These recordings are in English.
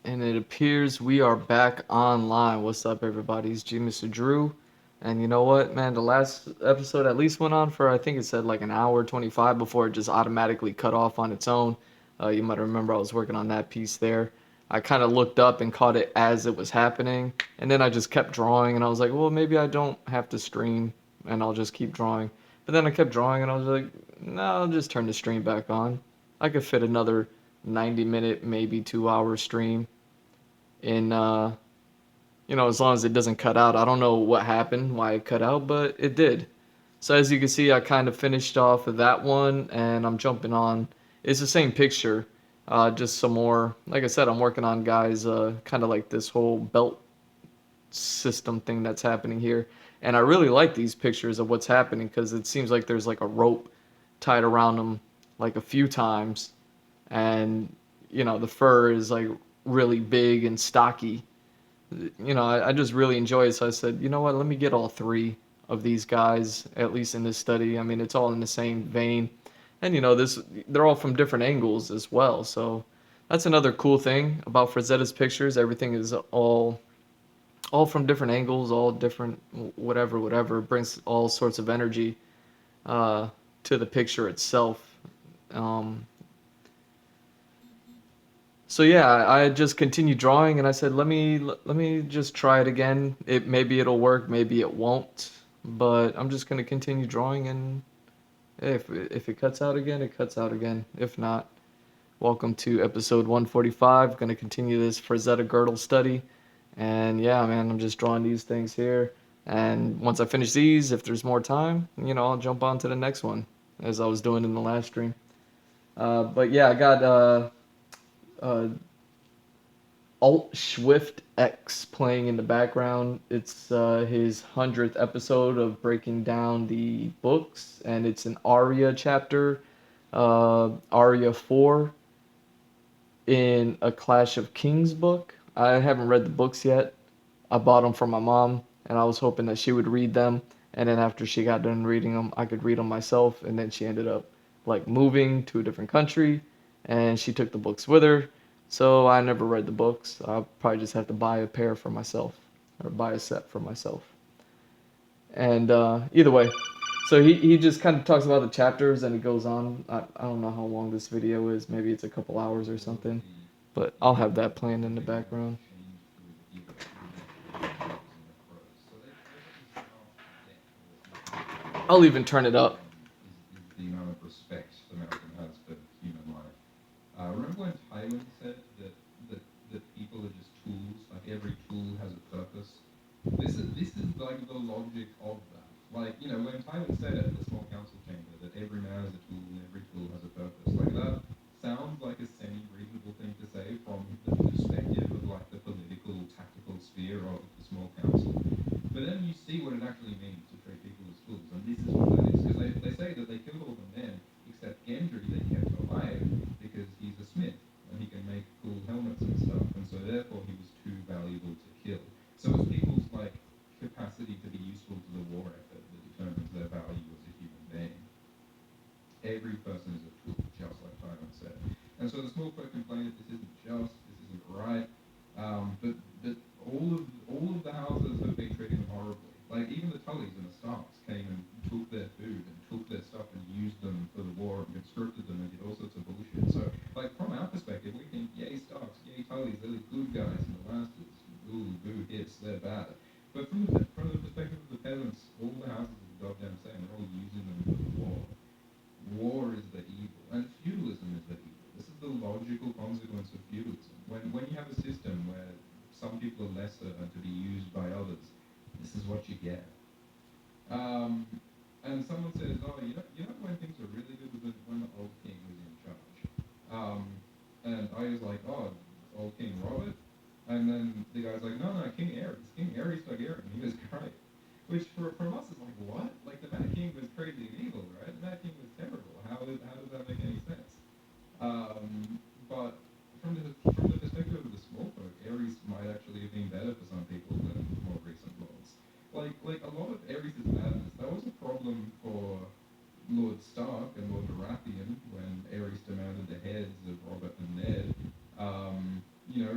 And it appears we are back online. What's up, everybody? It's G Mr. Drew. And you know what, man? The last episode at least went on for, I think it said like an hour 25 before it just automatically cut off on its own. You might remember I was working on that piece there. I kind of looked up and caught it as it was happening. And then I just kept drawing and I was like, well, maybe I don't have to stream and I'll just keep drawing. But then I kept drawing and I was like, no, I'll just turn the stream back on. I could fit another 90-minute, maybe 2 hour stream in as long as it doesn't cut out. I don't know what happened, why it cut out, but it did. So as you can see, I kind of finished off of that one, and I'm jumping on. It's the same picture, just some more. Like I said, I'm working on guys, kind of like this whole belt system thing that's happening here, and I really like these pictures of what's happening because it seems like there's like a rope tied around them like a few times, and the fur is like really big and stocky. I just really enjoy it. So I said, you know what, let me get all three of these guys, at least in this study. I mean, it's all in the same vein. And they're all from different angles as well. So that's another cool thing about Frazetta's pictures. Everything is all from different angles, all different whatever. It brings all sorts of energy uh, to the picture itself. Um, So yeah, I just continued drawing, and I said, let me just try it again. Maybe it'll work, maybe it won't, but I'm just gonna continue drawing, and if it cuts out again, it cuts out again. If not, welcome to episode 145. Gonna continue this Frazetta Girdle study, and yeah, man, I'm just drawing these things here. And once I finish these, if there's more time, I'll jump on to the next one, as I was doing in the last stream. But yeah, I got uh, Alt Swift X playing in the background. It's his 100th episode of breaking down the books, and it's an Arya chapter, Arya 4 in a Clash of Kings book. I haven't read the books yet. I bought them for my mom, and I was hoping that she would read them, and then after she got done reading them, I could read them myself, and then she ended up like moving to a different country, and she took the books with her. So I never read the books. I'll probably just have to buy a pair for myself or buy a set for myself. And either way, so he just kind of talks about the chapters and it goes on. I don't know how long this video is. Maybe it's a couple hours or something. But I'll have that playing in the background. I'll even turn it up.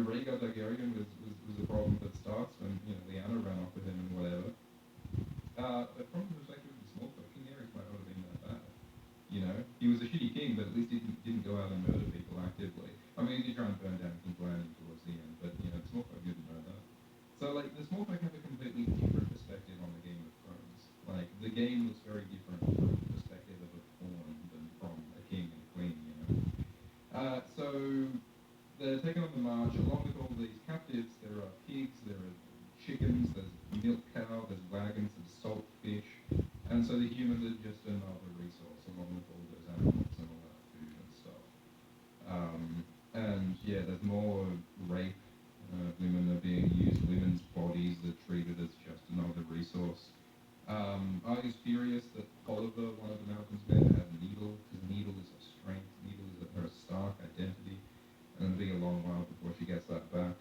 Rhaegar Targaryen was a problem that starts when Lyanna ran off with him and whatever. But from the perspective of the small folk, King Aerys might not have been that bad. He was a shitty king, but at least he didn't go out and murder people actively. I mean, he did try and burn down King's Landing towards the end, but the small folk didn't know that. So like the small folk have a completely different perspective on the Game of Thrones. Like the game looks very different from the perspective of a pawn than from a king and a queen. So they're taken on the march along with all these captives. There are pigs, there are chickens, there's milk cow, there's wagons, there's salt fish, and so the humans are just another resource along with all those animals and all that food and stuff. And yeah, there's more rape. Women are being used. Women's bodies are treated as just another resource. Arya's furious that Oliver, one of the Mountain's men, had Needle, because Needle is her strength. Needle is her stark identity, and it'll be a long while before she gets that back.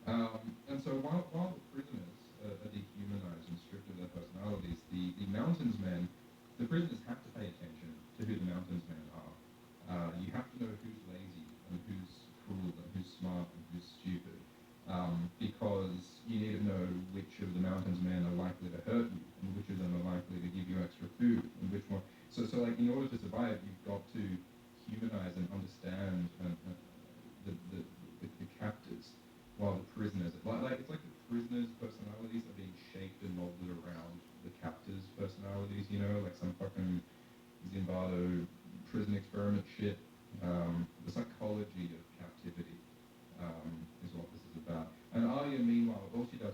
And so while the prisoners are dehumanized and stripped of their personalities, the Mountain's men, the prisoners have to pay attention to who the Mountain's men are. You have to know who's lazy and who's cruel and who's smart and who's stupid, because you need to know which of the Mountain's men are likely to hurt you and which of them are likely to give you extra food and which one. So like in order to survive, you've got to humanize and understand the captors, while the prisoners like it's like the prisoners' personalities are being shaped and molded around the captors' personalities. Like some fucking Zimbardo prison experiment shit. The psychology of captivity is what this is about. And Arya, meanwhile, all she can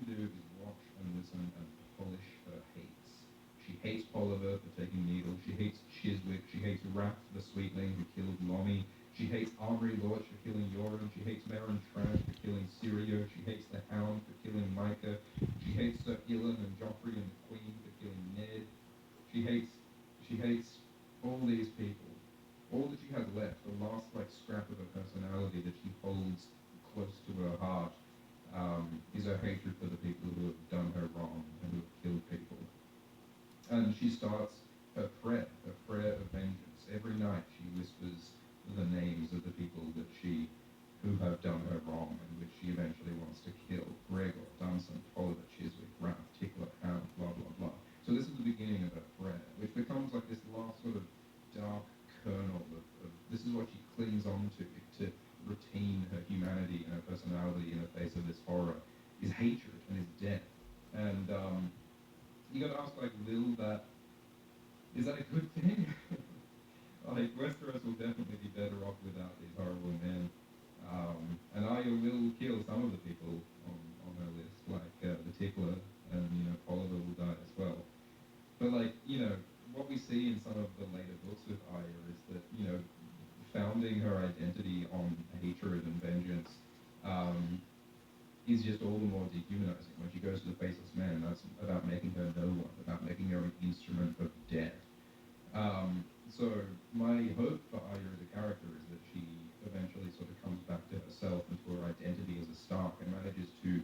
do is watch and listen and polish her hates. She hates Polliver for taking Needle. She hates Chiswick. She hates Raff, the Sweetling, who killed Lomi. She hates Armory Lorch for killing Yoren. She hates Meryn Trant for killing Syrio. She hates the Hound for killing Micah. She hates Sir Ilyn and Joffrey and the Queen for killing Ned. She hates all these people. All that she has left, the last like scrap of her personality that she holds close to her heart, is her hatred for the people who have done her wrong and who have killed people. And she starts her prayer of vengeance. Every night she whispers the names of the people who have done her wrong and which she eventually wants to kill. Gregor, Dunson, Polliver, Chiswick, Raff, Tickler, Hound, blah, blah, blah. So this is the beginning of her prayer, which becomes like this last sort of dark kernel of this is what she clings on to retain her humanity and her personality in the face of this horror, is hatred and is death. And you got to ask, like, is that a good thing? Like, Westeros will definitely be better off without these horrible men. And Arya will kill some of the people on her list, like the Tickler, and, Polliver will die as well. But, like, what we see in some of the later books with Arya is that, founding her identity on hatred and vengeance is just all the more dehumanizing. When she goes to the Faceless Man, that's about making her no one, about making her an instrument of death. So my hope for Arya as a character is that she eventually sort of comes back to herself and to her identity as a Stark and manages to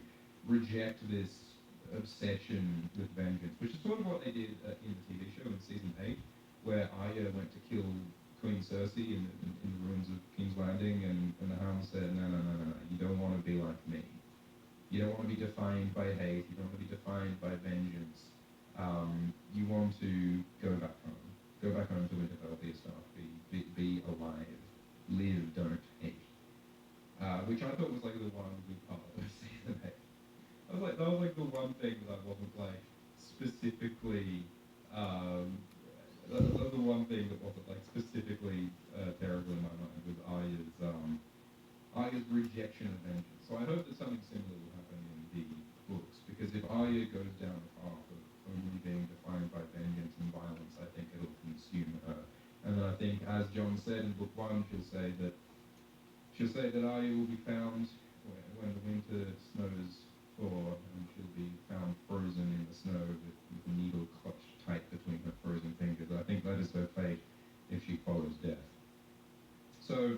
reject this obsession with vengeance, which is sort of what they did in the TV show in season 8, where Arya went to kill Queen Cersei in the ruins of King's Landing, and the Hound said, no, you don't want to be like me. You don't want to be defined by hate. You don't want to be defined by vengeance. You want to go back home. Go back home to Winterfell, be a Stark. Be alive. Live, don't hate. Which I thought was like the one good part of season 8. That was like the one thing that I wasn't like specifically. That was the one thing that wasn't like specifically terrible in my mind with Arya's rejection of vengeance. So I hope that something similar will happen in the books, because if Arya goes down the path of only being defined by vengeance and violence, I think it'll consume her. And I think, as Jon said in book 1, she'll say that Arya will be found when the winter snows thaw, and she'll be found frozen in the snow with the needle clutched tight between her frozen fingers. I think that is her fate if she follows death. So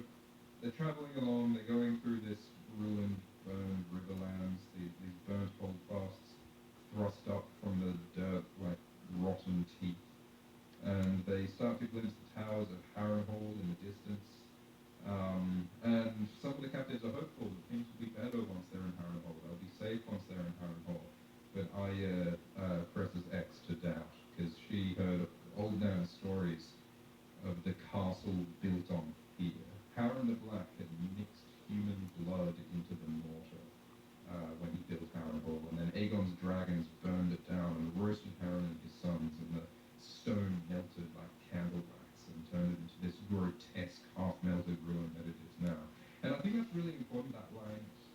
they're traveling along, they're going through this ruined, burned riverlands, these burnt holdfasts thrust up from the dirt like rotten teeth. And they start to glimpse the towers of Harrenhal in the distance. And some of the captives are hopeful that things will be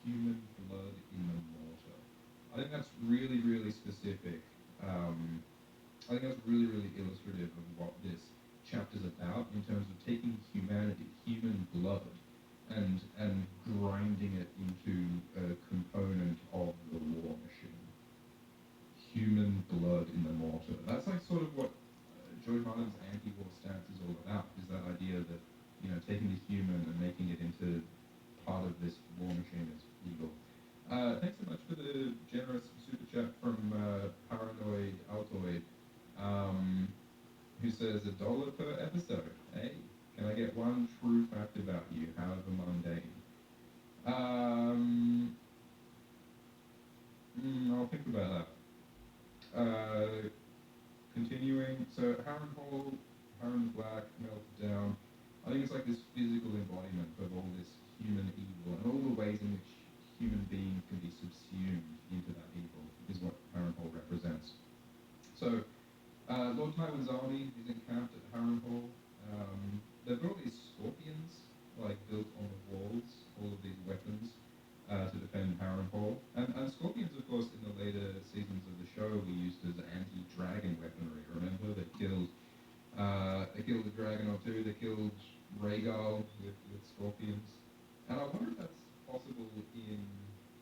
human blood in the mortar. I think that's really, really specific. Um, I think that's really, really illustrative of what this chapter's about in terms of taking humanity, human blood, and grinding it into a component of the war machine. Human blood in the mortar. That's like sort of what Joe Harden's anti-war stance is all about. Is that idea that taking the human and making it into part of this war machine is evil. Thanks so much for the generous super chat from Paranoid Altoid, um, who says $1 per episode. Hey, can I get one true fact about you, however mundane? Um, I'll think about that. Continuing, so Harrenhal, Harren Black, melted down. I think it's like this physical embodiment of all this human evil and all the ways in which human beings can be subsumed into that evil is what Harrenhal represents. So Lord Tywin's army is encamped at Harrenhal. They've got all these scorpions like built on the walls, all of these weapons to defend Harrenhal. And scorpions, of course, in the later seasons of the show were used as anti-dragon weaponry. Remember, they killed a dragon or two. They killed Rhaegal with scorpions. And I wonder if that's possible in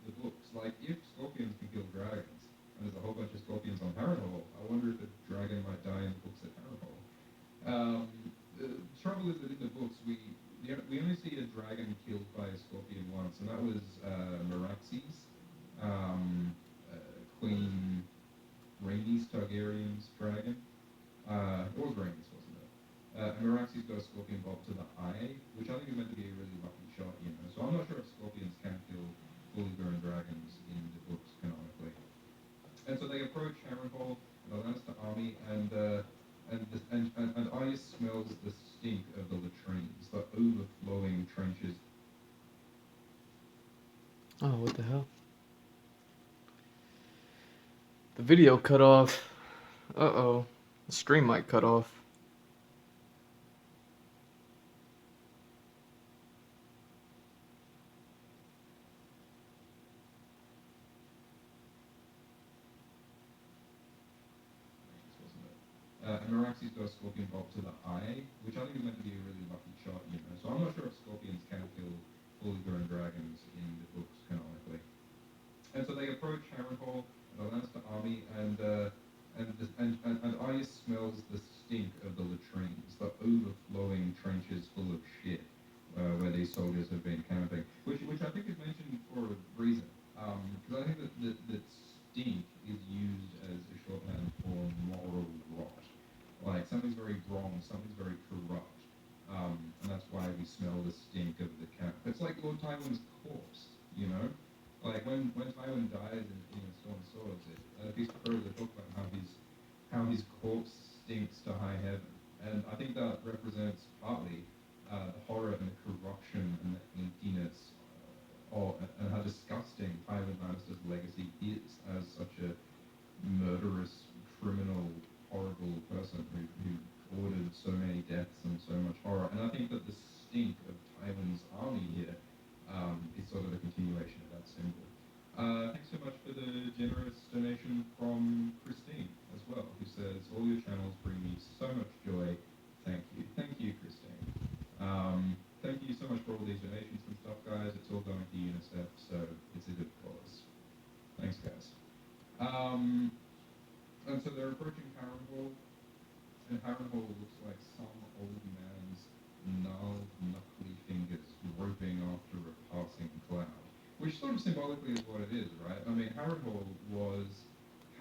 the books. Like, if scorpions can kill dragons, and there's a whole bunch of scorpions on Harrenhal, I wonder if a dragon might die in the books at Harrenhal. The trouble is that in the books, we only see a dragon killed by a scorpion once, and that was Meraxes, Queen Rhaenys Targaryen's dragon. It was Rhaenys, wasn't it? And Meraxes got a scorpion bolt to the eye, which I think is meant to be a really lucky shot, So I'm not sure if scorpions can kill fully grown dragons in the books canonically. And so they approach Harrenhal, the Lannister army, and Arya smells the stink of the latrines, the overflowing trenches. Oh, what the hell? The video cut off. Uh-oh. The stream might cut off. And Meraxes got a scorpion bolt to the eye, which I think is meant to be a really lucky shot, So I'm not sure if scorpions can kill fully grown dragons in the books canonically. And so they approach Harrenhal, the Lannister army, and Arya smells the stink of the latrines, the overflowing trenches full of shit, where these soldiers have been camping, which I think is mentioned for a reason, because I think that stink is used as a shorthand for moral rot. Like, something's very wrong, something's very corrupt, and that's why we smell the stink of the camp. It's like Lord Tywin's corpse, Like, when Tywin dies in A Storm of Swords, a piece of prose they talk about how his corpse stinks to high heaven. And I think that represents partly the horror and the corruption and the emptiness and how disgusting Tywin Lannister's legacy is as such a murderous, criminal, horrible person who ordered so many deaths and so much horror. And I think that the stink of Tywin's army here is sort of a continuation of that symbol. Thanks so much for the generous donation from Christine as well, who says, all your channels bring me so much joy. Thank you. Thank you, Christine. Thank you so much for all these donations and stuff, guys. It's all going to UNICEF, so it's a good cause. Thanks, guys. And so they're approaching Harrenhal, and Harrenhal looks like some old man's gnarled, knuckly fingers groping after a passing cloud, which sort of symbolically is what it is, right? I mean, Harrenhal was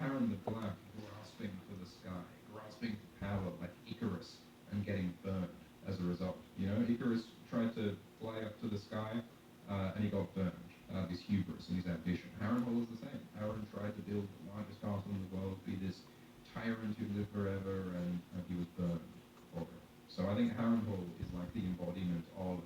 Harren the Black grasping for the sky, grasping for power like Icarus and getting burned as a result. Icarus tried to fly up to the sky and he got burned. His hubris and his ambition. Harrenhal was the same. Harren tried to build the largest castle in the world, be this tyrant who lived forever, and he was burned for it. So I think Harrenhal is like the embodiment of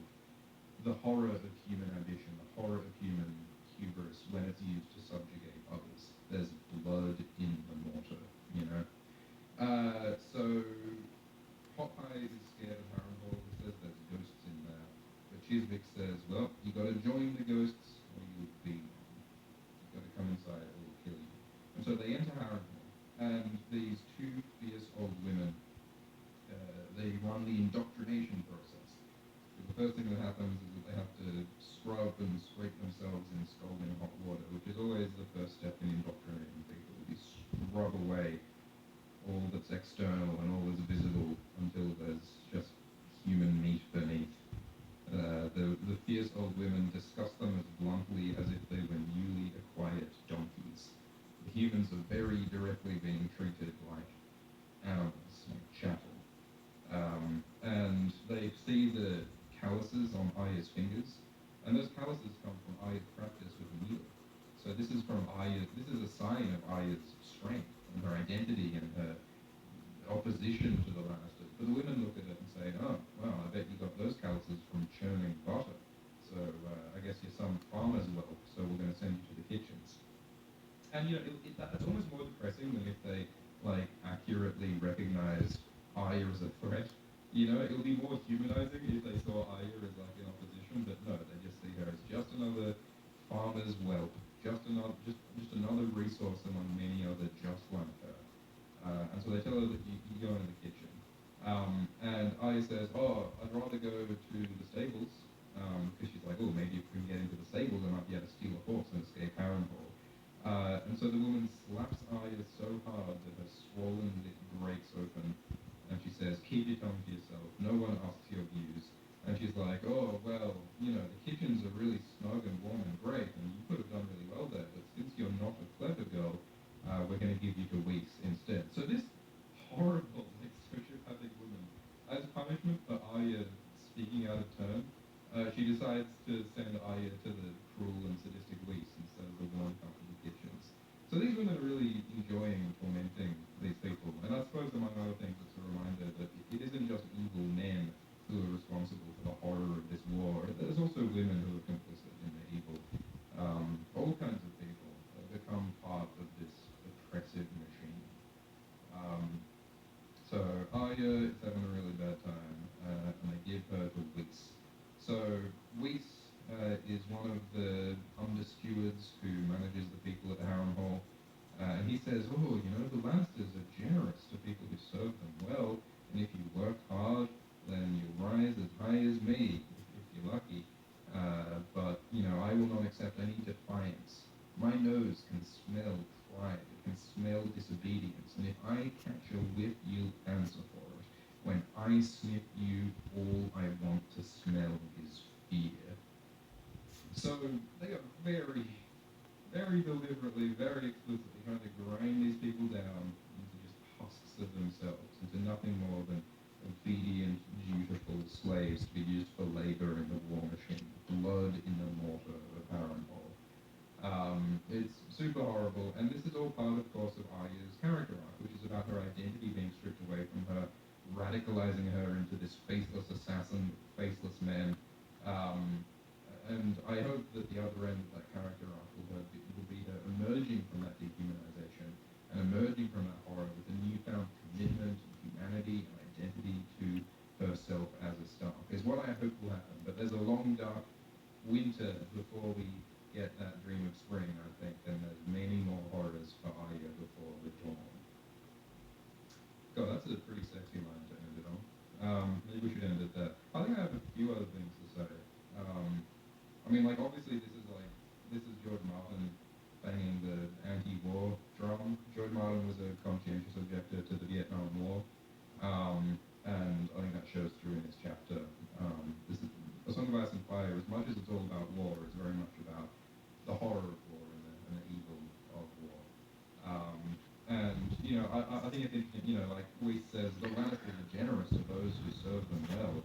the horror of human ambition, the horror of human hubris when it's used to subjugate others. There's blood in the mortar, So Popeye is scared of Harrenhal. He says there's ghosts in there. But Chiswick says, well, you got to join the ghosts or you'll be up and scrape themselves in scalding hot water, which is always the first step in indoctrinating people. You scrub away all that's external and all that's visible until there's just human meat beneath. The fierce old women discuss them as bluntly as if they were newly acquired donkeys. The humans are very directly being treated like animals, like chattel. And they see the calluses on Aya's fingers, and those calluses come from Aya's practice with the needle. So this is from Aya. This is a sign of Aya's strength and her identity and her opposition to the Lannisters. But the women look at it and say, "Oh, well, I bet you got those calluses from churning butter. So I guess you're some farmer's whelp. So we're going to send you to the kitchens." And that's almost more depressing than if they like accurately recognized Aya as a threat. It would be more humanizing if they saw Aya as like in opposition, but no, they just see her as just another farmer's whelp, just another resource among many other just like her. And so they tell her that you go into the kitchen. And Aya says, "Oh, I'd rather go to the stables," because she's like, "Oh, maybe if we can get into the stables, I might be able to steal a horse and escape Harrenhal." And so the woman slaps Aya so hard that her swollen lip breaks open, and she says, "Keep your tongue to yourself. No one asks your views." And she's like, "Oh, well, the kitchens are really snug and warm and great, and you could have done really well there, but since you're not a clever girl, we're going to give you to Weiss instead." So this horrible, like, sociopathic woman, as punishment for Arya speaking out of turn, she decides to send Arya to the cruel and sadistic Weiss instead of the warm, comfortable kitchens. So these women are really enjoying tormenting these people, and I suppose among other things it's a reminder that it isn't just evil men who are responsible for the horror of this war. There's also women who are complicit in the evil. All kinds of people become part of this oppressive machine. Um, so Arya is having a really bad time, and they give her to Weiss. So Weiss is one of the under-stewards who manages the people at Harrenhal. And he says, "Oh, the Lannisters are generous to people who serve them well, and if you work hard, then you'll rise as high as me, if you're lucky. But, I will not accept any defiance. My nose can smell pride, it can smell disobedience, and if I catch a whiff, you'll answer for it. When I sniff you, all I want to smell is fear." So they are very, very deliberately, very explicitly trying to grind these people down into just husks of themselves, into nothing more than obedient, dutiful slaves to be used for labor in the war machine, blood in the mortar of Harrenhal. It's super horrible, and this is all part, of course, of Arya's character arc, which is about her identity being stripped away from her, radicalizing her into this faithless assassin, faceless man. Um, and I hope that the other end of that character arc will be her emerging from that dehumanization and emerging from that horror with a newfound commitment, humanity, and identity to herself as a Stark, is what I hope will happen. But there's a long, dark winter before we get that dream of spring, I think, and there's many more horrors for Arya before the dawn. God, that's a pretty sexy line to end it on. Maybe we should end it there. I think I have a few other things to say. Obviously this is George Martin banging the anti-war drum. George Martin was a conscientious objector to the Vietnam War, and I think that shows through in this chapter. This is A Song of Ice and Fire, as much as it's all about war, is very much about the horror of war and the evil of war. I think it's interesting, like Weiss says, the Lannisters are generous to those who serve them well,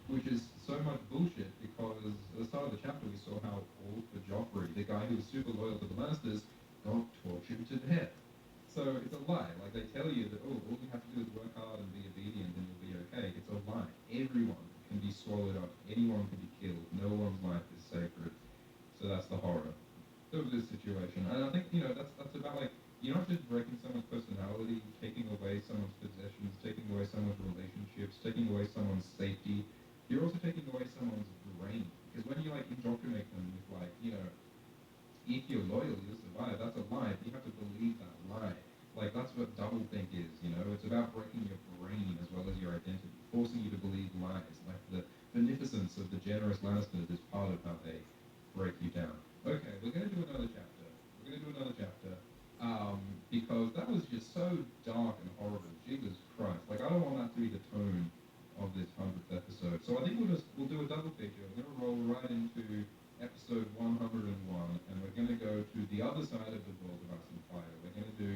which is so much bullshit because at the start of the chapter we saw how Ulfr Joffrey, the guy who was super loyal to the Lannisters, got tortured to death. So it's a lie. Like they tell you that, oh, all you have to do is work hard and be obedient and you'll be okay. It's a lie. Everyone can be swallowed up. Anyone can be killed. No one's life is sacred. So that's the horror of this situation. And I think, that's about like, you're not just breaking someone's personality, taking away someone's possessions, taking away someone's relationships, taking away someone's safety. You're also taking away someone's brain. Because when you like indoctrinate them with like, if you're loyal, you'll survive. That's a lie. You have to believe that lie. Like that's what doublethink is. It's about breaking your brain as well as your identity, forcing you to believe lies, like the beneficence of the generous Lannisters is part of how they break you down. Okay, we're going to do another chapter. We're going to do another chapter because that was just so dark and horrible. Jesus Christ! Like I don't want that to be the tone of this 100th episode. So I think we'll do a double feature. We're going to roll right into episode 101, and we're going to go to the other side of the world of Ice and Fire. We're going to do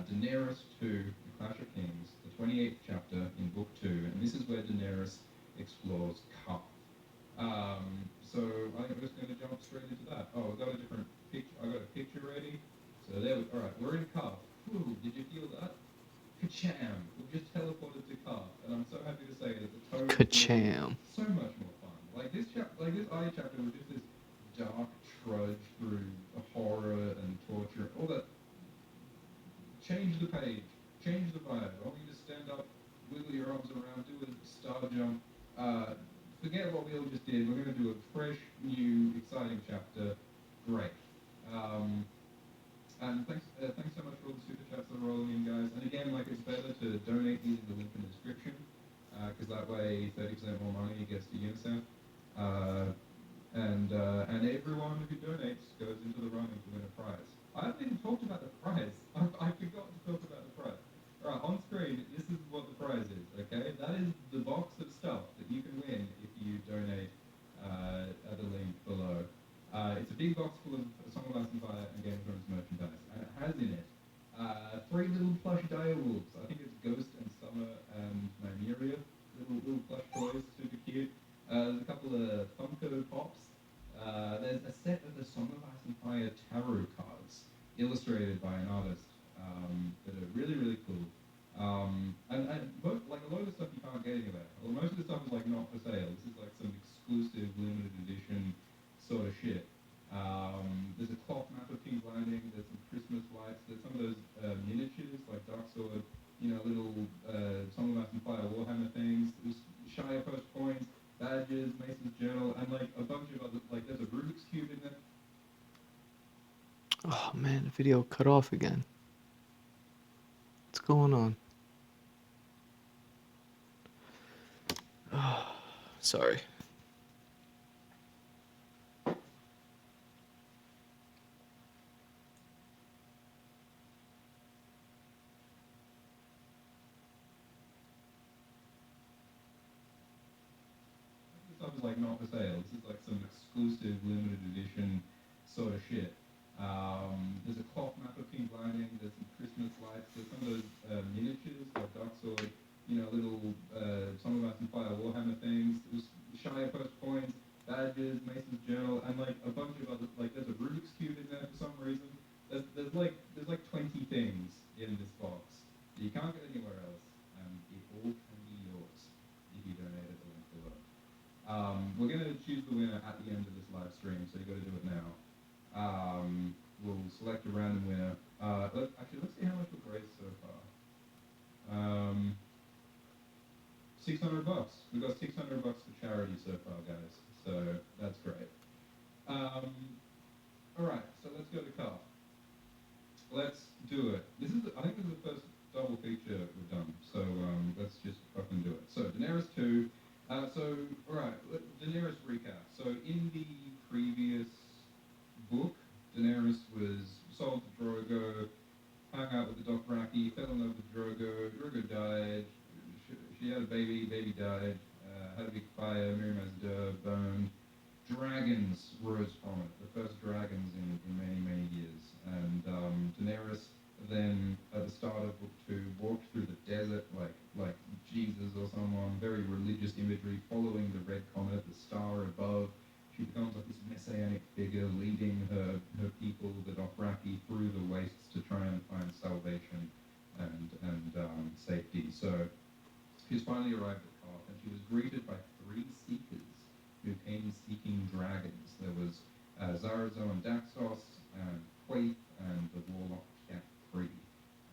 Daenerys 2, The Clash of Kings, the 28th chapter in Book 2, and this is where Daenerys explores Karth. So I think we're just going to jump straight into that. Oh, I've got a different picture. I got a picture ready. So there we. All right, we're in Karth. Ooh, did you feel that? Kacham! We've just teleported to Karth, and I'm so happy to say that the tone is Ka-cham. so much more fun. Like this Arya chapter was just this dark trudge through horror and torture, all that. Change the page, change the vibe. I want you to stand up, wiggle your arms around, do a star jump. Forget what we all just did. We're going to do a fresh, new, exciting chapter. Great. And thanks so much for all the super chats that are rolling in, guys. And again, like it's better to donate using the link in the description, because that way 30% more money gets to UNICEF. And everyone who donates goes into the running to win a prize. I haven't even talked about the prize. I forgot to talk about the prize. Alright, on screen, this is what the prize is, okay? That is the box of stuff that you can win if you donate at the link below. It's a big box full of Song of Ice and Fire and Game of Thrones merchandise, and it has in it 3 little plush direwolves. I think it's Ghost and Summer and Nymeria, little plush toys, super cute. There's a couple of Funko Pops. There's a set of the Song of Ice and Fire tarot cards, illustrated by an artist, that are really, really cool. But like a lot of the stuff you can't get anywhere. Well, most of the stuff is like not for sale. This is like some exclusive limited edition sort of shit. There's a cloth map of King's Landing. There's some Christmas lights. There's some of those miniatures like Dark Sword, little Song of Ice and Fire Warhammer things. There's Shire Post coins, badges, Mason's Journal, and like a bunch of other, like there's a Rubik's Cube in there. Oh man, the video cut off again. What's going on? Sorry. This stuff is like not for sale. This is like some exclusive limited edition sort of shit. There's a cloth map of King's Landing. There's some Christmas lights. There's some of those miniatures like Dark Sword, little Song of Ice and Fire Warhammer things. There's Shire Post coins, badges, Mason's Journal, and like a bunch of other, like there's a Rubik's Cube in there for some reason. There's like 20 things in this box that you can't get anywhere else, and it all can be yours if you donate at the link below. We're going to choose the winner at the end of this live stream, so you got to do it now. We'll select a random winner. Let's see how much we've raised so far. $600. We've got $600 for charity so far, guys. So that's great. All right, so let's go to Karth. Let's do it. I think this is the first double feature we've done. So let's just fucking do it. So Daenerys 2. All right, Daenerys recap. So in the previous book, Daenerys was sold to Drogo, hung out with the Dothraki, fell in love with Drogo. Drogo died. She had a baby. Baby died. Had a big fire. Miriam burned. Dragons rose from it. The first dragons in many, many years. And Daenerys then, at the start of book 2, walked through the desert like Jesus or someone. Very religious imagery, following the red comet, the star above. She becomes like this messianic figure, leading her people, the Dothraki, through the wastes to try and find salvation and safety. So she's finally arrived at Karth, and she was greeted by 3 seekers who came seeking dragons. There was Zarazo and Daxos, and Quaith, and the warlock Cat 3.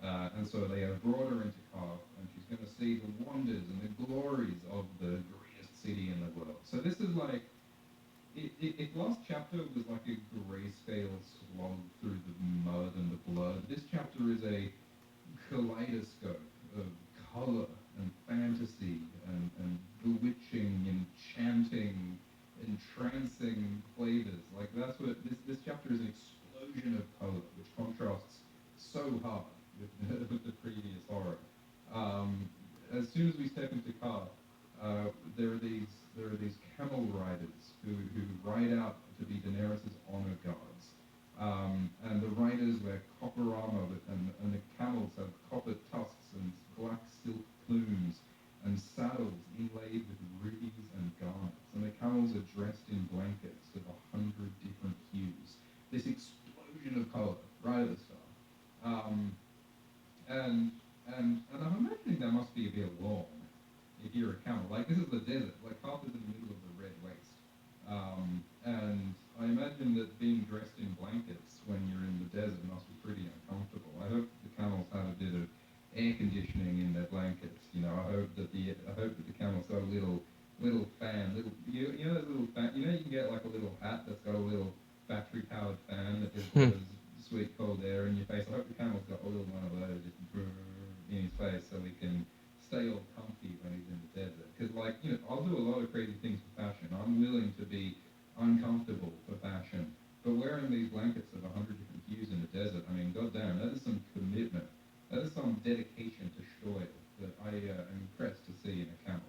And so they have brought her into Karth, and she's going to see the wonders and the glories of the greatest city in the world. So this is like, if last chapter was like a grayscale slog through the mud and the blood, this chapter is a kaleidoscope of color and fantasy and bewitching, enchanting this chapter is an explosion of color, which contrasts so hard with with the previous horror. Um, as soon as we step into car, there are these camel riders who ride out to be Daenerys's honor guards. And the riders wear copper armor, and the camels have copper tusks and black silk plumes and saddles inlaid with rubies and garnets. And the camels are dressed in blankets of 100 different hues. This explosion of color right at the start. Um, and and I'm imagining that must be a bit long if you're a camel. Like this is the desert. Like half is in the middle of the red waste. And I imagine that being dressed in blankets when you're in the desert must be pretty uncomfortable. I hope the camels have a bit of air conditioning in their blankets. You know, I hope that the camels got a little fan, you know that little fan. You know you can get like a little hat that's got a little battery powered fan that just blows sweet cold air in your face. I hope the camel's got a little one of those just in his face so he can stay all comfy when he's in the desert. Because, like, you know, I'll do a lot of crazy things for fashion. I'm willing to be uncomfortable for fashion. But wearing these blankets of 100 different hues in the desert, I mean, goddamn, that is some commitment. That is some dedication to Shoy that I am impressed to see in a camel.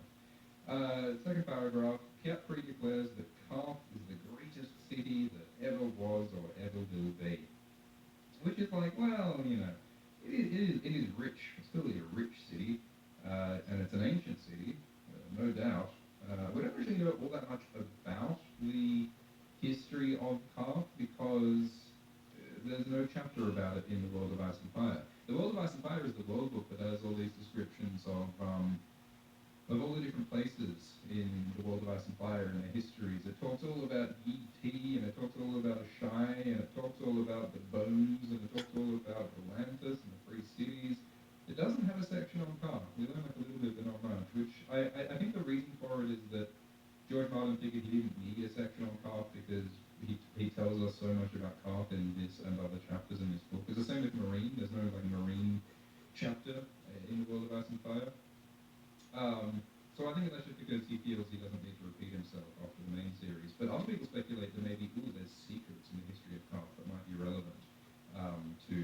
Second paragraph, Khepri declares that Kaf is the greatest city that ever was or ever will be. Which is like, well, you know, it is rich. It's clearly a rich city, and it's an ancient city, no doubt. We don't really know all that much about the history of Kaf because there's no chapter about it in the World of Ice and Fire. The World of Ice and Fire is the world book that has all these descriptions of all the different places in the World of Ice and Fire and their histories. It talks all about E.T. and it talks all about Ashai and it talks all about the bones and it talks all about Atlantis and the free cities. It doesn't have a section on Kaf. We learn like a little bit, but not much. Which I think the reason for it is that George Martin figured he didn't need a section on Kaf because he tells us so much about Kaf in this and other chapters in this book. It's the same with Marine. There's no like Marine chapter in the World of Ice and Fire. So I think that's just because he feels he doesn't need to repeat himself after the main series. But other people speculate that maybe, there's secrets in the history of Kaf that might be relevant to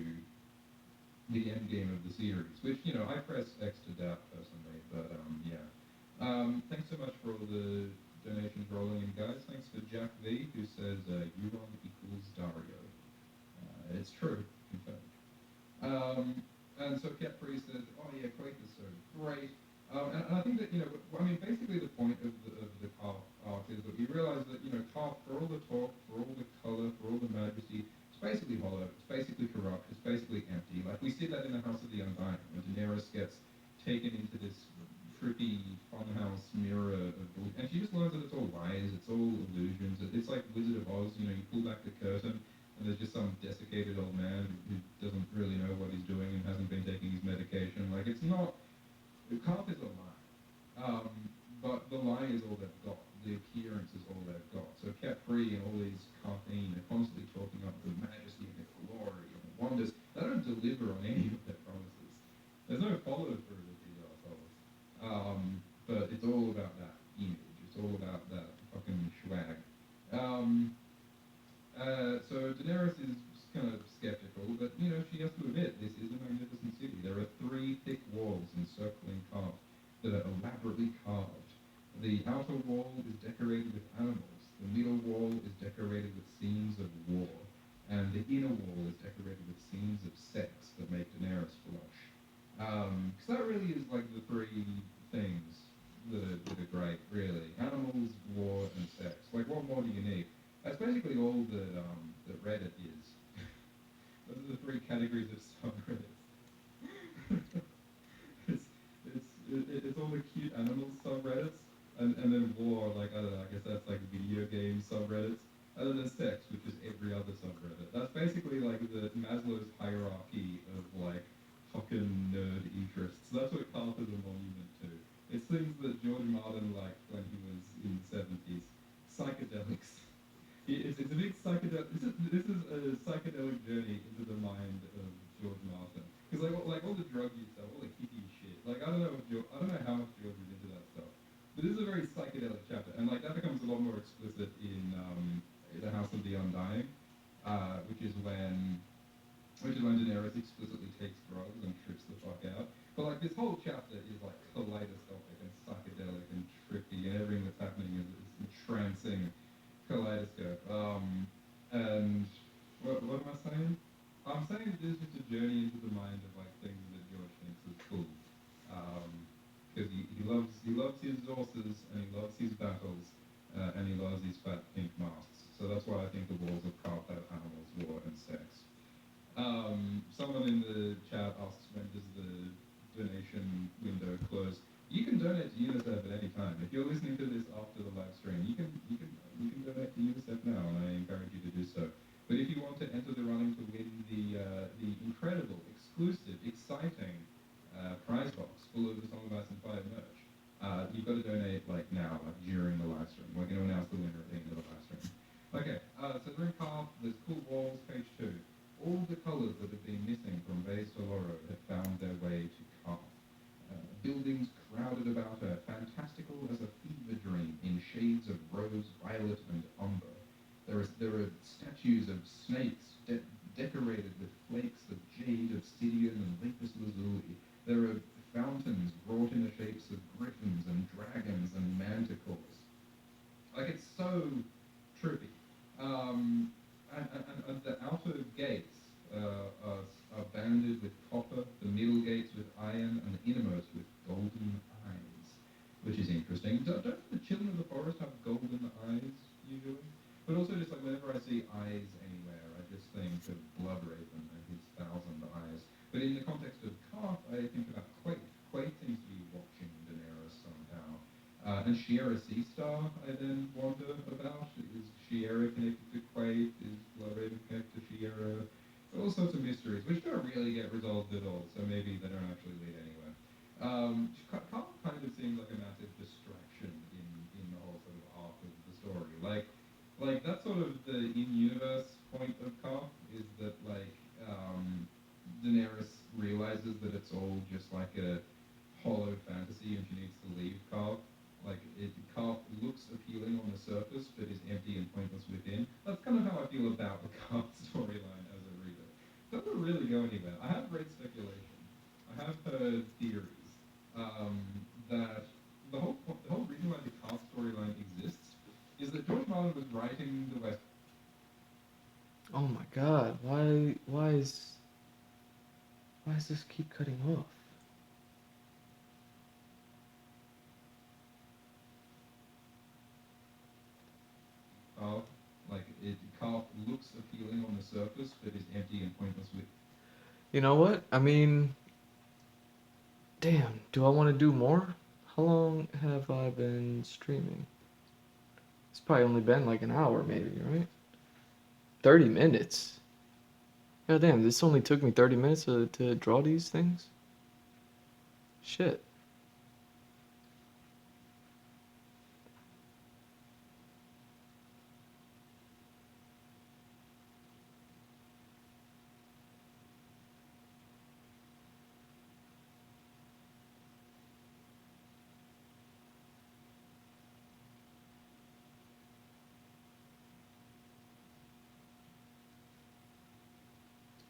the end game of the series, which, you know, I press X to doubt personally, but yeah. Thanks so much for all the donations rolling in, guys. Thanks for Jack V, who says Euron equals Dario. It's true, confirmed. And so Khepri says, oh yeah, Quake is so great. And I think that, you know, I mean, basically the point of the Kaf arc is that we realize that, you know, Kaf, for all the talk, for all the color, for all the majesty, it's basically hollow, it's basically corrupt, it's basically empty. Like, we see that in the House of the Undying, when Daenerys gets taken into this trippy funhouse mirror and she just learns that it's all lies, it's all illusions. It's like Wizard of Oz, you know, you pull back the curtain, and there's just some desiccated old man who doesn't really know what he's doing and hasn't been taking his medication. Like, it's not... Kaf is a lie, but the lie is all they've got. The appearance is all they've got. So Khepri and all these Caffeine are constantly talking up the majesty and the glory and the wonders. They don't deliver on any of their promises. There's no follow through with these assholes. But it's all about that image. It's all about that fucking swag. So Daenerys is kind of skeptical, but, you know, she has to admit this is a magnificent city. There are 3 thick walls encircling Kaf that are elaborately carved. The outer wall is decorated with animals. The middle wall is decorated with scenes of war. And the inner wall is decorated with scenes of sex that make Daenerys blush. Because that really is like the 3 things that are great, really. Animals, war, and sex. Like, what more do you need? That's basically all that Reddit is. Those are the 3 categories of subreddits. it's all the cute animals subreddits, and then war, like, I don't know, I guess that's like video game subreddits. And then there's sex, which is every other subreddit. That's basically like the Maslow's hierarchy of like fucking nerd interests. That's what Kaf is a monument to. It's things that George Martin liked when he was in the 70s. Psychedelics. It's a big psychedelic. This is a psychedelic journey into the mind of George Martin. Because like all the drug use stuff, all the hippie shit. Like I don't know how much George was into that stuff. But this is a very psychedelic chapter, and like that becomes a lot more explicit in the House of the Undying. which is when Daenerys explicitly takes drugs and trips the fuck out. But like this whole chapter is like kaleidoscopic and psychedelic and trippy, and everything that's happening is entrancing kaleidoscope. And what am I saying? I'm saying that this is just a journey into the mind of like things that George thinks is cool. Because he loves his horses and he loves his battles and he loves his fat pink masks. So that's why I think the walls of Carp have animals, war, and sex. Someone in the chat asks when does the donation window close. You can donate to UNICEF at any time. If you're listening to this after the live stream, you can donate to UNICEF now, and I encourage you to do so. But if you want to enter the running to win the incredible, exclusive, exciting prize box full of the Song of Ice and Fire merch, you've got to donate like now, like during the live stream. We're going to announce the winner at the end of the live stream. Okay, so during Carp, there's cool walls, page 2. All the colours that have been missing from Vase to Loro have found their way to Carp. Buildings crowded about her, fantastical as a fever dream in shades of rose, violet, and umber. There are statues of snakes decorated with flakes of jade, obsidian, and lapis lazuli. There are fountains wrought in the shapes of griffins and dragons and manticores. Like, it's so trippy. And the outer gates are banded with copper, the middle gates with iron, and the innermost with golden eyes, which is interesting. Don't the children of the forest have golden eyes usually? But also just like whenever I see eyes anywhere, I just think of Bloodraven and his 1,000 eyes. But in the context of Carp, I think about Quake. Quake seems to be watching Daenerys somehow. And Shiera Seastar, I then wonder about. Is Shiera connected to Quake? Is Bloodraven connected to Shiera? All sorts of mysteries, which don't really get resolved at all, so maybe they don't actually lead anywhere. Carl kind of seems like a massive distraction in the whole sort of arc of the story. Like that's sort of the in-universe point of Carl is that like Daenerys realizes that it's all just like a hollow fantasy and she needs to leave Carl. Like Carl looks appealing on the surface but is empty and pointless within. That's kind of how I feel about the Carl storyline as a reader. Doesn't really go anywhere. I have read speculation. I have heard theories that the whole reason why the Carl storyline exists is that George Martin was writing the West. Oh my God, why does this keep cutting off? Carl, Carl looks appealing on the surface, but is empty and pointless with. You know what? I mean, damn, do I want to do more? How long have I been streaming? It's probably only been like an hour, maybe, right? 30 minutes. God damn, this only took me 30 minutes to draw these things? Shit.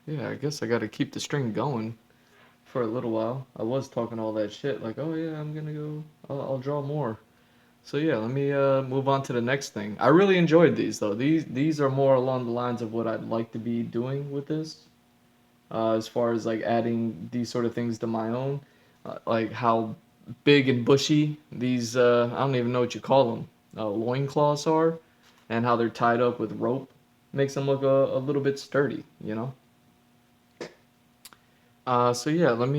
Yeah, I guess I gotta keep the string going for a little while. I was talking all that shit, like, oh yeah, I'm gonna go, I'll draw more. So yeah, let me move on to the next thing. I really enjoyed these though. These are more along the lines of what I'd like to be doing with this, as far as like adding these sort of things to my own, like how big and bushy these I don't even know what you call them loincloths are, and how they're tied up with rope makes them look a little bit sturdy, you know. So yeah, let's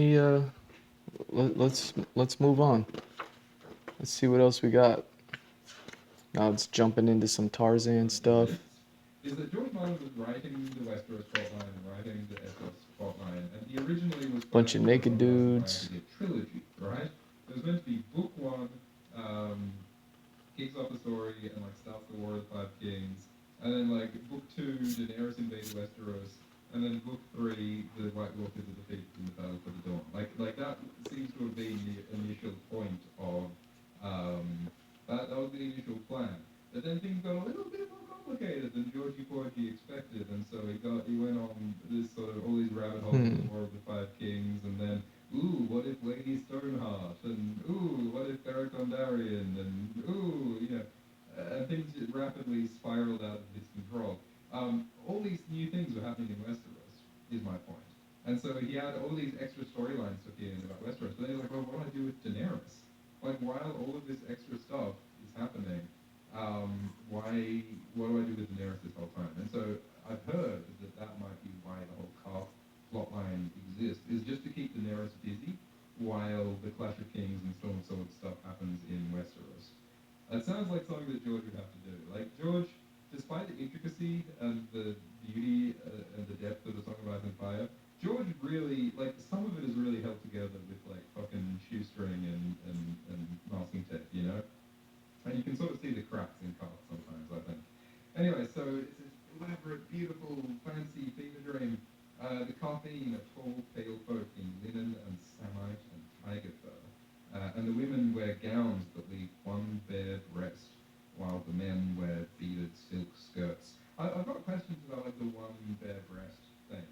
move on. Let's see what else we got. Now it's jumping into some Tarzan stuff. Is that George Martin was writing the Westeros plotline and writing the Essos plotline, and he originally was Bunch of planning naked for the dudes. to be a trilogy, right? It was meant to be book 1, kicks off the story and like starts the War of the Five Kings, and then like book 2, Daenerys invades Westeros, and then book 3, the White Walkers are defeated in the Battle for the Dawn. Like that seems to have been the initial point of that was the initial plan. But then things got a little bit more complicated than Georgie Porgy expected, and so he went on this sort of all these rabbit holes Hmm. with War of the Five Kings, and then ooh, what if Lady Stoneheart, and ooh, what if Beric Dondarrion, and ooh, and things rapidly spiraled out of his control. All these new things were happening in Westeros, is my point. And so he had all these extra storylines to feed in about Westeros, but then he's like, well, what do I do with Daenerys? Like, while all of this extra stuff is happening, what do I do with Daenerys this whole time? And so I've heard that that might be why the whole Carth plotline exists, is just to keep Daenerys busy while the Clash of Kings and Storm of Swords stuff happens in Westeros. That sounds like something that George would have to do. Like, George, despite the intricacy and the beauty and the depth of the Song of Ice and Fire, George really, like, some of it is really held together with, like, fucking shoestring and masking tape, you know? And you can sort of see the cracks in Carth sometimes, I think. Anyway, so it's this elaborate, beautiful, fancy fever dream. The Carthene are tall, pale folk in linen and samite and tiger fur. And the women wear gowns that leave one bare breast, while the men wear beaded silk skirts. I've got questions about like the one bare breast thing.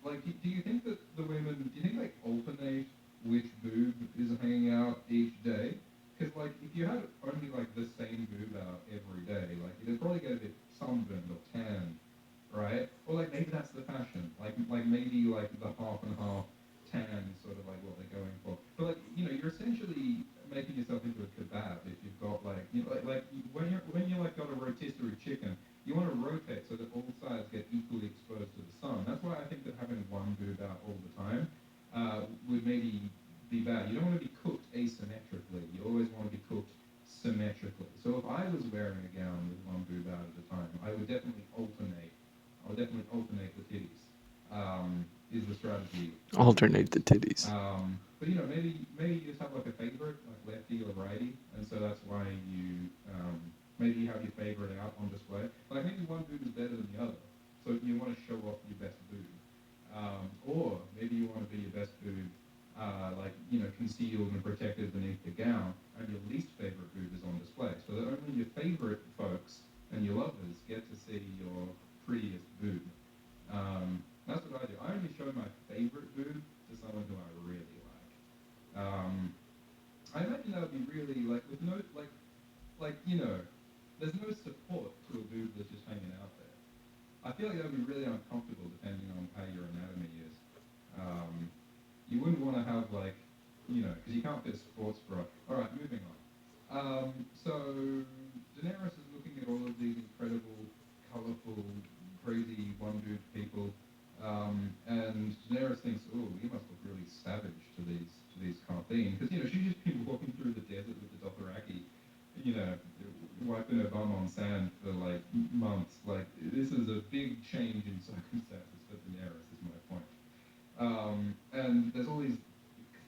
Like, do you think that the women, do you think they alternate which boob is hanging out each day? Because like, if you had only like the same boob out every day, like it'd probably get a bit sunburned or tanned, right? Or like maybe that's the fashion. Like maybe like the half and half tan is sort of like what they're going for. But like, you're essentially making yourself into a kebab if you've got like, when you like got a rotisserie chicken, you want to rotate so that all sides get equally exposed to the sun. That's why I think that having one boob out all the time would maybe be bad. You don't want to be cooked asymmetrically. You always want to be cooked symmetrically. So if I was wearing a gown with one boob out at a time, I would definitely alternate. I would definitely alternate the titties. Is the strategy for me. Alternate the titties. But maybe you just have like a favorite, like lefty or righty, and so that's why you maybe you have your favorite out on display. Like maybe one boob is better than the other, so you want to show off your best boob, or maybe you want to be your best boob, like concealed and protected beneath the gown, and your least favorite boob is on display, so that only your favorite folks and your lovers get to see your prettiest boob. That's what I do. I only show my favorite boob to someone who I really like. I imagine that would be really like with no there's no support to a boob that's just hanging out there. I feel like that would be really uncomfortable depending on how your anatomy is. You wouldn't want to have like because you can't fit a sports bra. All right, moving on. So Daenerys is looking at all of these incredible, colorful, crazy one-dude people, and Daenerys thinks, "Oh, you must look really savage to these Carthene," because she's just been walking through the desert with the Dothraki, you know, wiping her bum on sand for like months. Like this is a big change in circumstances for Daenerys, is my point. And there's all these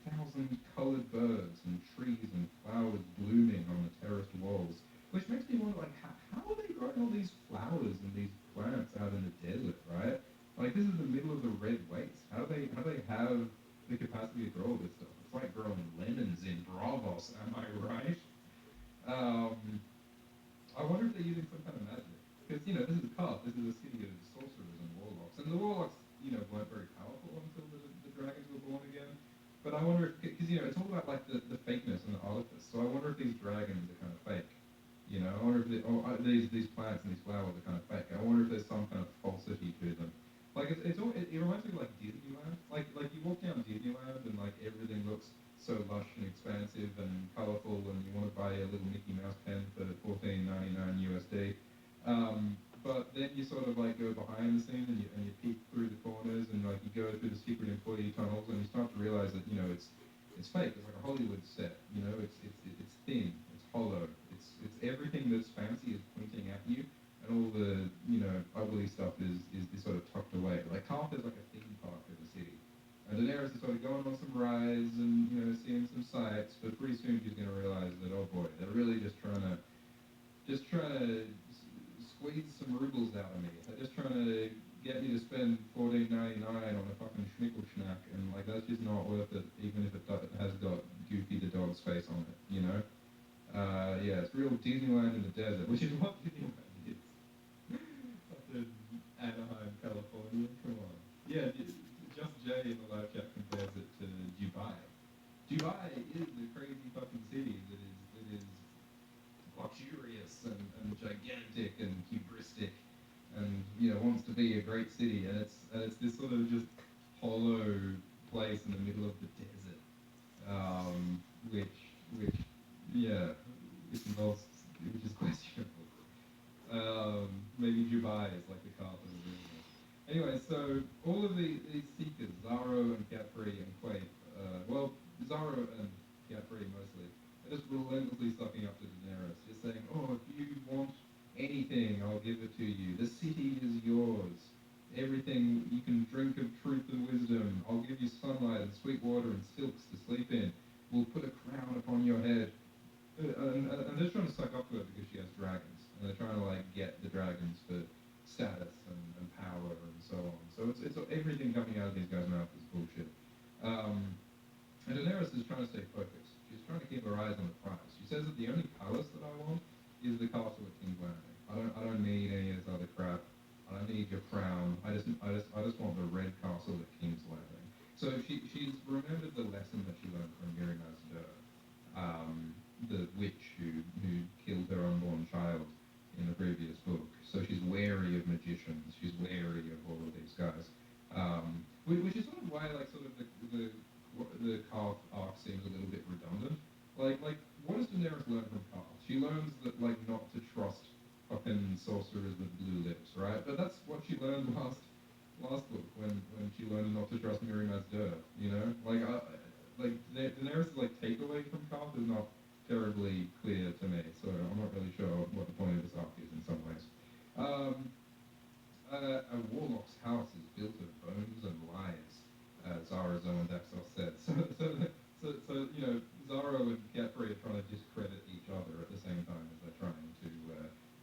thousand colored birds and trees and flowers blooming on the terraced walls, which makes me wonder, like, how are they growing all these flowers and these plants out in the desert, right? Like, this is the middle of the red waste. How do they have the capacity to grow all this stuff? It's like growing lemons in Bravos, am I right? Um, I wonder if they're using some kind of magic. Because, this is Carth, this is a city of sorcerers and warlocks. And the warlocks, weren't very powerful until the dragons were born again. But I wonder if, because, it's all about, like, the fakeness and the artifice. So I wonder if these dragons are kind of fake. I wonder if these plants and these flowers are kind of fake. I wonder if there's some kind of falsity to them. Like, it reminds me of, like, Disneyland. Like, you walk down Disneyland and, like, everything looks so lush and expansive and colourful, and you want to buy a little Mickey Mouse pen for $14.99 USD. But then you sort of like go behind the scenes and you peek through the corners and like you go through the secret employee tunnels and you start to realize that it's fake. It's like a Hollywood set. It's thin. It's hollow. It's everything that's fancy is pointing at you, and all the ugly stuff is sort of tucked away. Like Carth is like a theme park of the city. And Daenerys is sort of going on some rides and seeing some sights, but pretty soon she's going to realize that, oh boy, they're really just trying to squeeze some rubles out of me. They're just trying to get me to spend $14.99 on a fucking schnickle schnack, and like that's just not worth it, even if it has got Goofy the dog's face on it. Yeah, it's real Disneyland in the desert, which is what Disneyland is. be a great city, and it's this sort of just hollow place in the middle of the desert, which which yeah, it involves which is questionable. Maybe Dubai is like the capital of business. Anyway, so all of these seekers, Zaro and Capri and Quape, well, Zaro and Capri mostly, are just relentlessly sucking up to Daenerys, just saying, oh, if you want anything, I'll give it to you. The city is yours. Everything you can drink of truth and wisdom. I'll give you sunlight and sweet water and silks to sleep in. We'll put a crown upon your head. And they're trying to suck up to her because she has dragons, and they're trying to like get the dragons for status and power and so on. So it's everything coming out of these guys' mouth is bullshit. Um, and Daenerys is trying to stay focused. She's trying to keep her eyes on the prize. She says that the only palace that I want is the castle at King's Landing. I don't need any of this other crap. I don't need your crown. I just want the red castle at King's Landing. So she's remembered the lesson that she learned from Miri Mazda, the witch who killed her unborn child in the previous book. So she's wary of magicians. She's wary of all of these guys. Which is sort of why, like, sort of the Carth arc seems a little bit redundant. Like, what does Daenerys learn from Carth? She learns that, like, not to trust fucking sorcerers with blue lips, right? But that's what she learned last book when she learned not to trust Miri Mazda. You know, like Daenerys' like takeaway from Carth is not terribly clear to me, so I'm not really sure what the point of this arc is in some ways. Um, a warlock's house is built of bones and lies, Zara, Zoe, and Daxos said. So you know, Zaro and Gatfrey are trying to discredit each other at the same time as they're trying to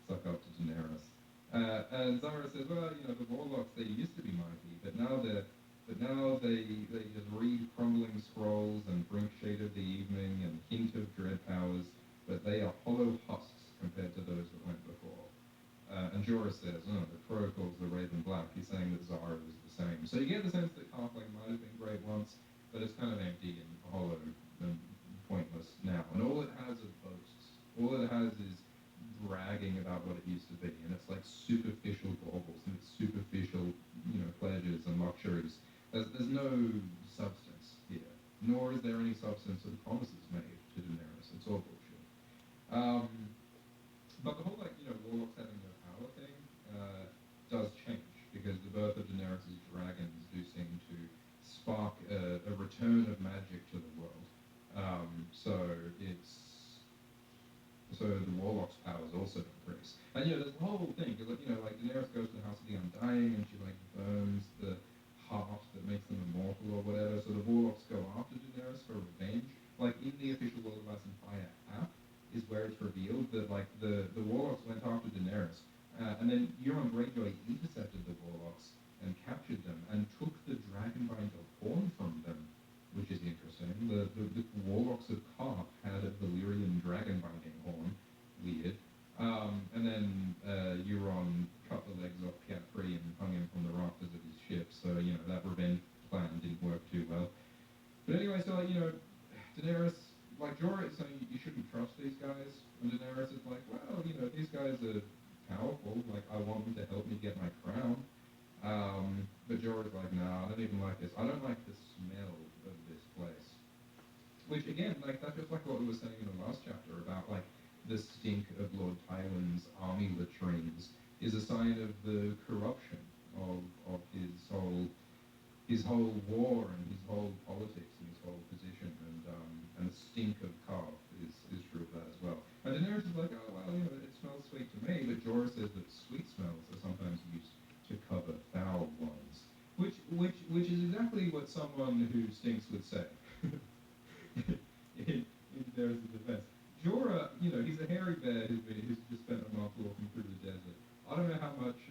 suck up to Daenerys. And Zara says, well, you know, the warlocks, they used to be mighty, but now they just read crumbling scrolls and drink shade of the evening and hint of dread powers, but they are hollow husks compared to those that went before. And Jorah says, oh, the crow calls the raven black. He's saying that Zara is the same. So you get the sense that Carthage might have been great once, but it's kind of empty and hollow and pointless now. And all it has is boasts. All it has is bragging about what it used to be, and it's like superficial baubles and it's superficial, you know, pleasures and luxuries. There's no substance here, nor is there any substance of the promises made to Daenerys. It's all bullshit. Um, but the whole, like, you know, warlocks having no power thing does change because the birth of Daenerys' dragons do seem to spark a return of magic to the world. So the warlock's powers also increase. And you know, there's the whole thing because, you know, like Daenerys goes to the House of the Undying and she like burns the heart that makes them immortal or whatever. So the warlocks go after Daenerys for revenge. Like in the official World of Ice and Fire app is where it's revealed that like the warlocks went after Daenerys, and then Euron Greyjoy intercepted the warlocks and captured them and took the dragonbinder horn from them, which is interesting. The warlocks of Karth had a Valyrian dragonbinding horn, weird. And then Euron cut the legs off Khepri and hung him from the rafters of his ship. So you know that revenge plan didn't work too well. But anyway, so like, you know, Daenerys, like Jorah is saying you shouldn't trust these guys, and Daenerys is like, well, you know, these guys are powerful. Like I want them to help me get my crown. But Jorah's like, nah, I don't even like this. I don't like the smell of this place. Which again, like that's just like what we were saying in the last chapter about like the stink of Lord Tywin's army latrines is a sign of the corruption of his whole war and his whole politics and his whole position, and the stink of Carth is true of that as well. And Daenerys is like, oh well, you know, it smells sweet to me, but Jorah says that sweet smells are sometimes used to cover foul ones, which is exactly what someone who stinks would say. in Daenerys' defense. Jorah, you know, he's a hairy bear who's just spent a month walking through the desert. I don't know how much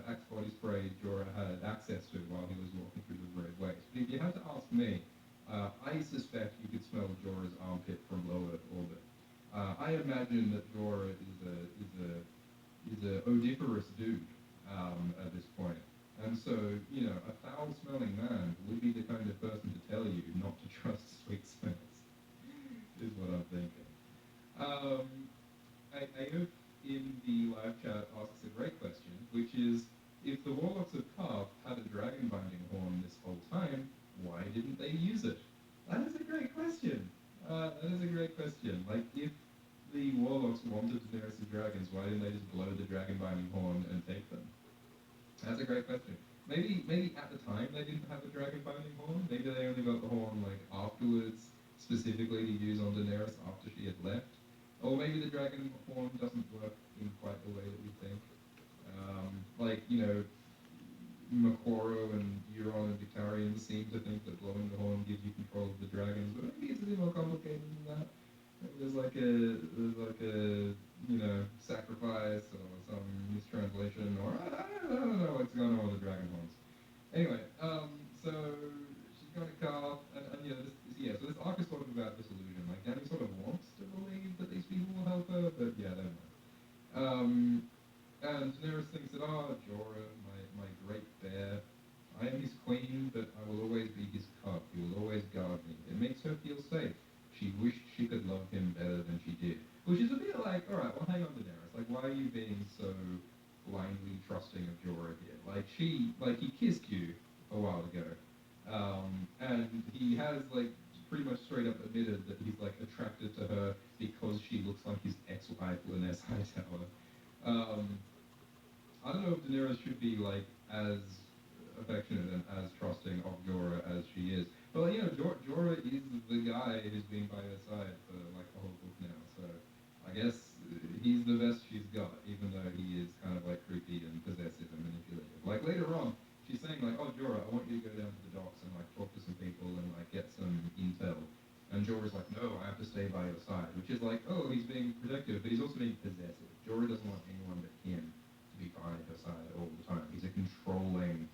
Axe body spray Jorah had access to while he was walking through the Red Waste. But if you had to ask me, I suspect you could smell Jorah's armpit from low Earth orbit. I imagine that Jorah is a odiferous dude at this point. And so, you know, a foul-smelling man would be the kind of person to tell you not to trust sweet smells, is what I'm thinking. Aof in the live chat asks a great question, which is, if the warlocks of calf had a dragon binding horn this whole time. Why didn't they use it? That is a great question. That is a great question. Like, if the warlocks wanted Daenerys' dragons, why didn't they just blow the dragon binding horn and take them? That's a great question. Maybe at the time they didn't have a dragon binding horn. Maybe they only got the horn like afterwards, specifically to use on Daenerys after she had left. Or maybe the dragon horn doesn't work in quite the way that we think. Like, Makoro and Euron and Victarion seem to think that blowing the horn gives you control of the dragons, but maybe it's a bit more complicated than that. Maybe there's like a sacrifice or some mistranslation, or I don't know what's going on with the dragon horns. Anyway, so she's got a calf, and so this arc is sort of about disillusion. Like, Dany sort of wants to believe that these people will help her, but yeah, they won't. And Daenerys thinks that, Jorah, my great bear, I am his queen, but I will always be his cub. He will always guard me. It makes her feel safe. She wished she could love him better than she did. Which is a bit like, alright, well, hang on, Daenerys. Like, why are you being so blindly trusting of Jorah here? He kissed you a while ago. And he has, pretty much straight up admitted that he's, attracted to her because she looks like his ex-wife, Lynette Hightower. I don't know if Daenerys should be, as affectionate and as trusting of Jorah as she is. But, Jorah is the guy who's been by her side for, the whole book now. So I guess he's the best she's got, even though he is kind of, creepy and possessive and manipulative. Like, later on, she's saying, oh, Jorah, I want you to go down to the docks and, talk to some people and, get some intel. And Jorah's like, no, I have to stay by your side. Which is like, oh, he's being protective, but he's also being possessive. Jorah doesn't want anyone but him to be by her side all the time. He's a controlling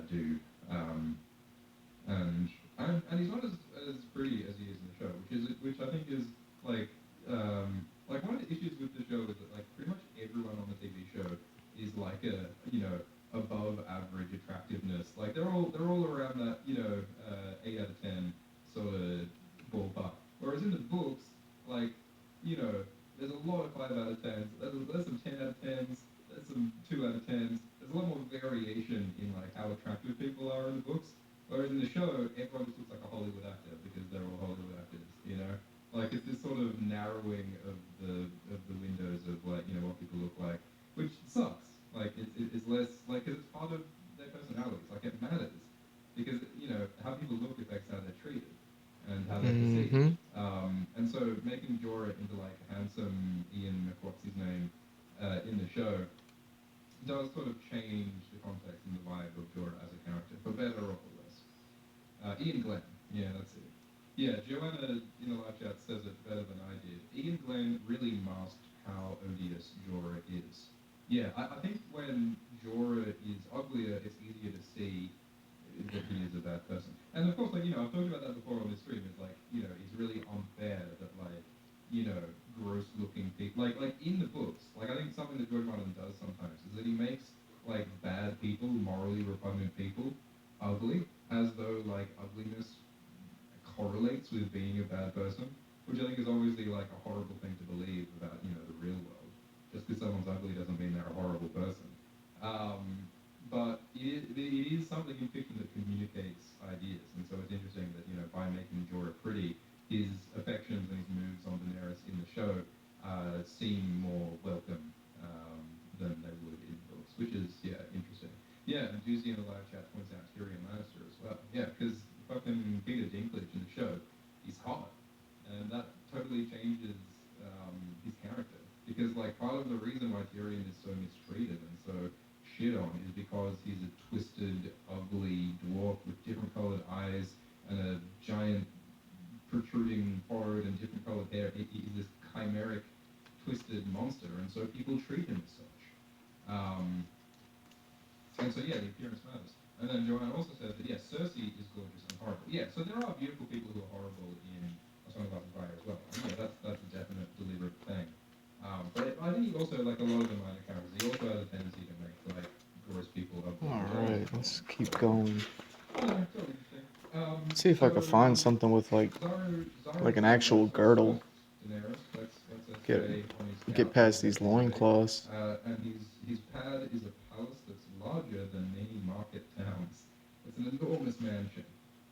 dude. And he's not as pretty as he is in the show, which I think is one of the issues with the show is that pretty much everyone on the TV show is above average attractiveness. They're all around that 8 out of 10 sort of ballpark. Whereas in the books, there's a lot of 5 out of 10s. There's some 10 out of 10s. There's some 2 out of 10s. There's a lot more variation in how attractive people are in the books. Whereas in the show, everyone just looks like a Hollywood actor because they're all Hollywood actors, it's this sort of narrowing of the windows of what people look like, which sucks. It's less because it's part of their personalities. It matters because how people look affects how they're treated and how they're perceived. And so making Jorah into handsome Ian what's his name in the show does sort of change the context and the vibe of Jorah as a character, for better or for worse. Ian Glenn, yeah, that's it. Yeah, Joanna in the live chat says it better than I did. Ian Glenn really masked how odious Jorah is. Yeah, I think when Jorah is uglier, it's easier to see that he is a bad person. And of course, I've talked about that before on this stream, is it's really unfair that gross looking people in the books, I think something that George Martin does sometimes is that he makes bad people, morally repugnant people, ugly, as though ugliness correlates with being a bad person, which I think is obviously a horrible thing to believe about the real world. Just because someone's ugly doesn't mean they're a horrible person. But it is something in fiction that communicates ideas, and so it's interesting that by making Jorah pretty, his affections and his moves on Daenerys in the show seem more welcome than they would in books, which is interesting. Yeah, and Juicy in the live chat points out Tyrion Lannister as well. Yeah, because fucking Peter Dinklage in the show, he's hot, and that totally changes his character. Because part of the reason why Tyrion is so mistreated and so shit on is because he's a twisted, ugly dwarf with different colored eyes and a giant protruding forehead and different colored hair. He's this chimeric, twisted monster, and so people treat him as such. And so the appearance matters. And then Joanna also says that Cersei is gorgeous and horrible. Yeah, so there are beautiful people who are horrible in A Song of Ice and Fire as well. And that's a definite deliberate thing. But I think he also, a lot of the minor characters, he also has a tendency to make gross people ugly. Alright, let's keep going. Yeah, totally interesting. Let's see if I can find something with an actual girdle. Get past these loincloths. And his pad is a palace that's larger than many it's an enormous mansion.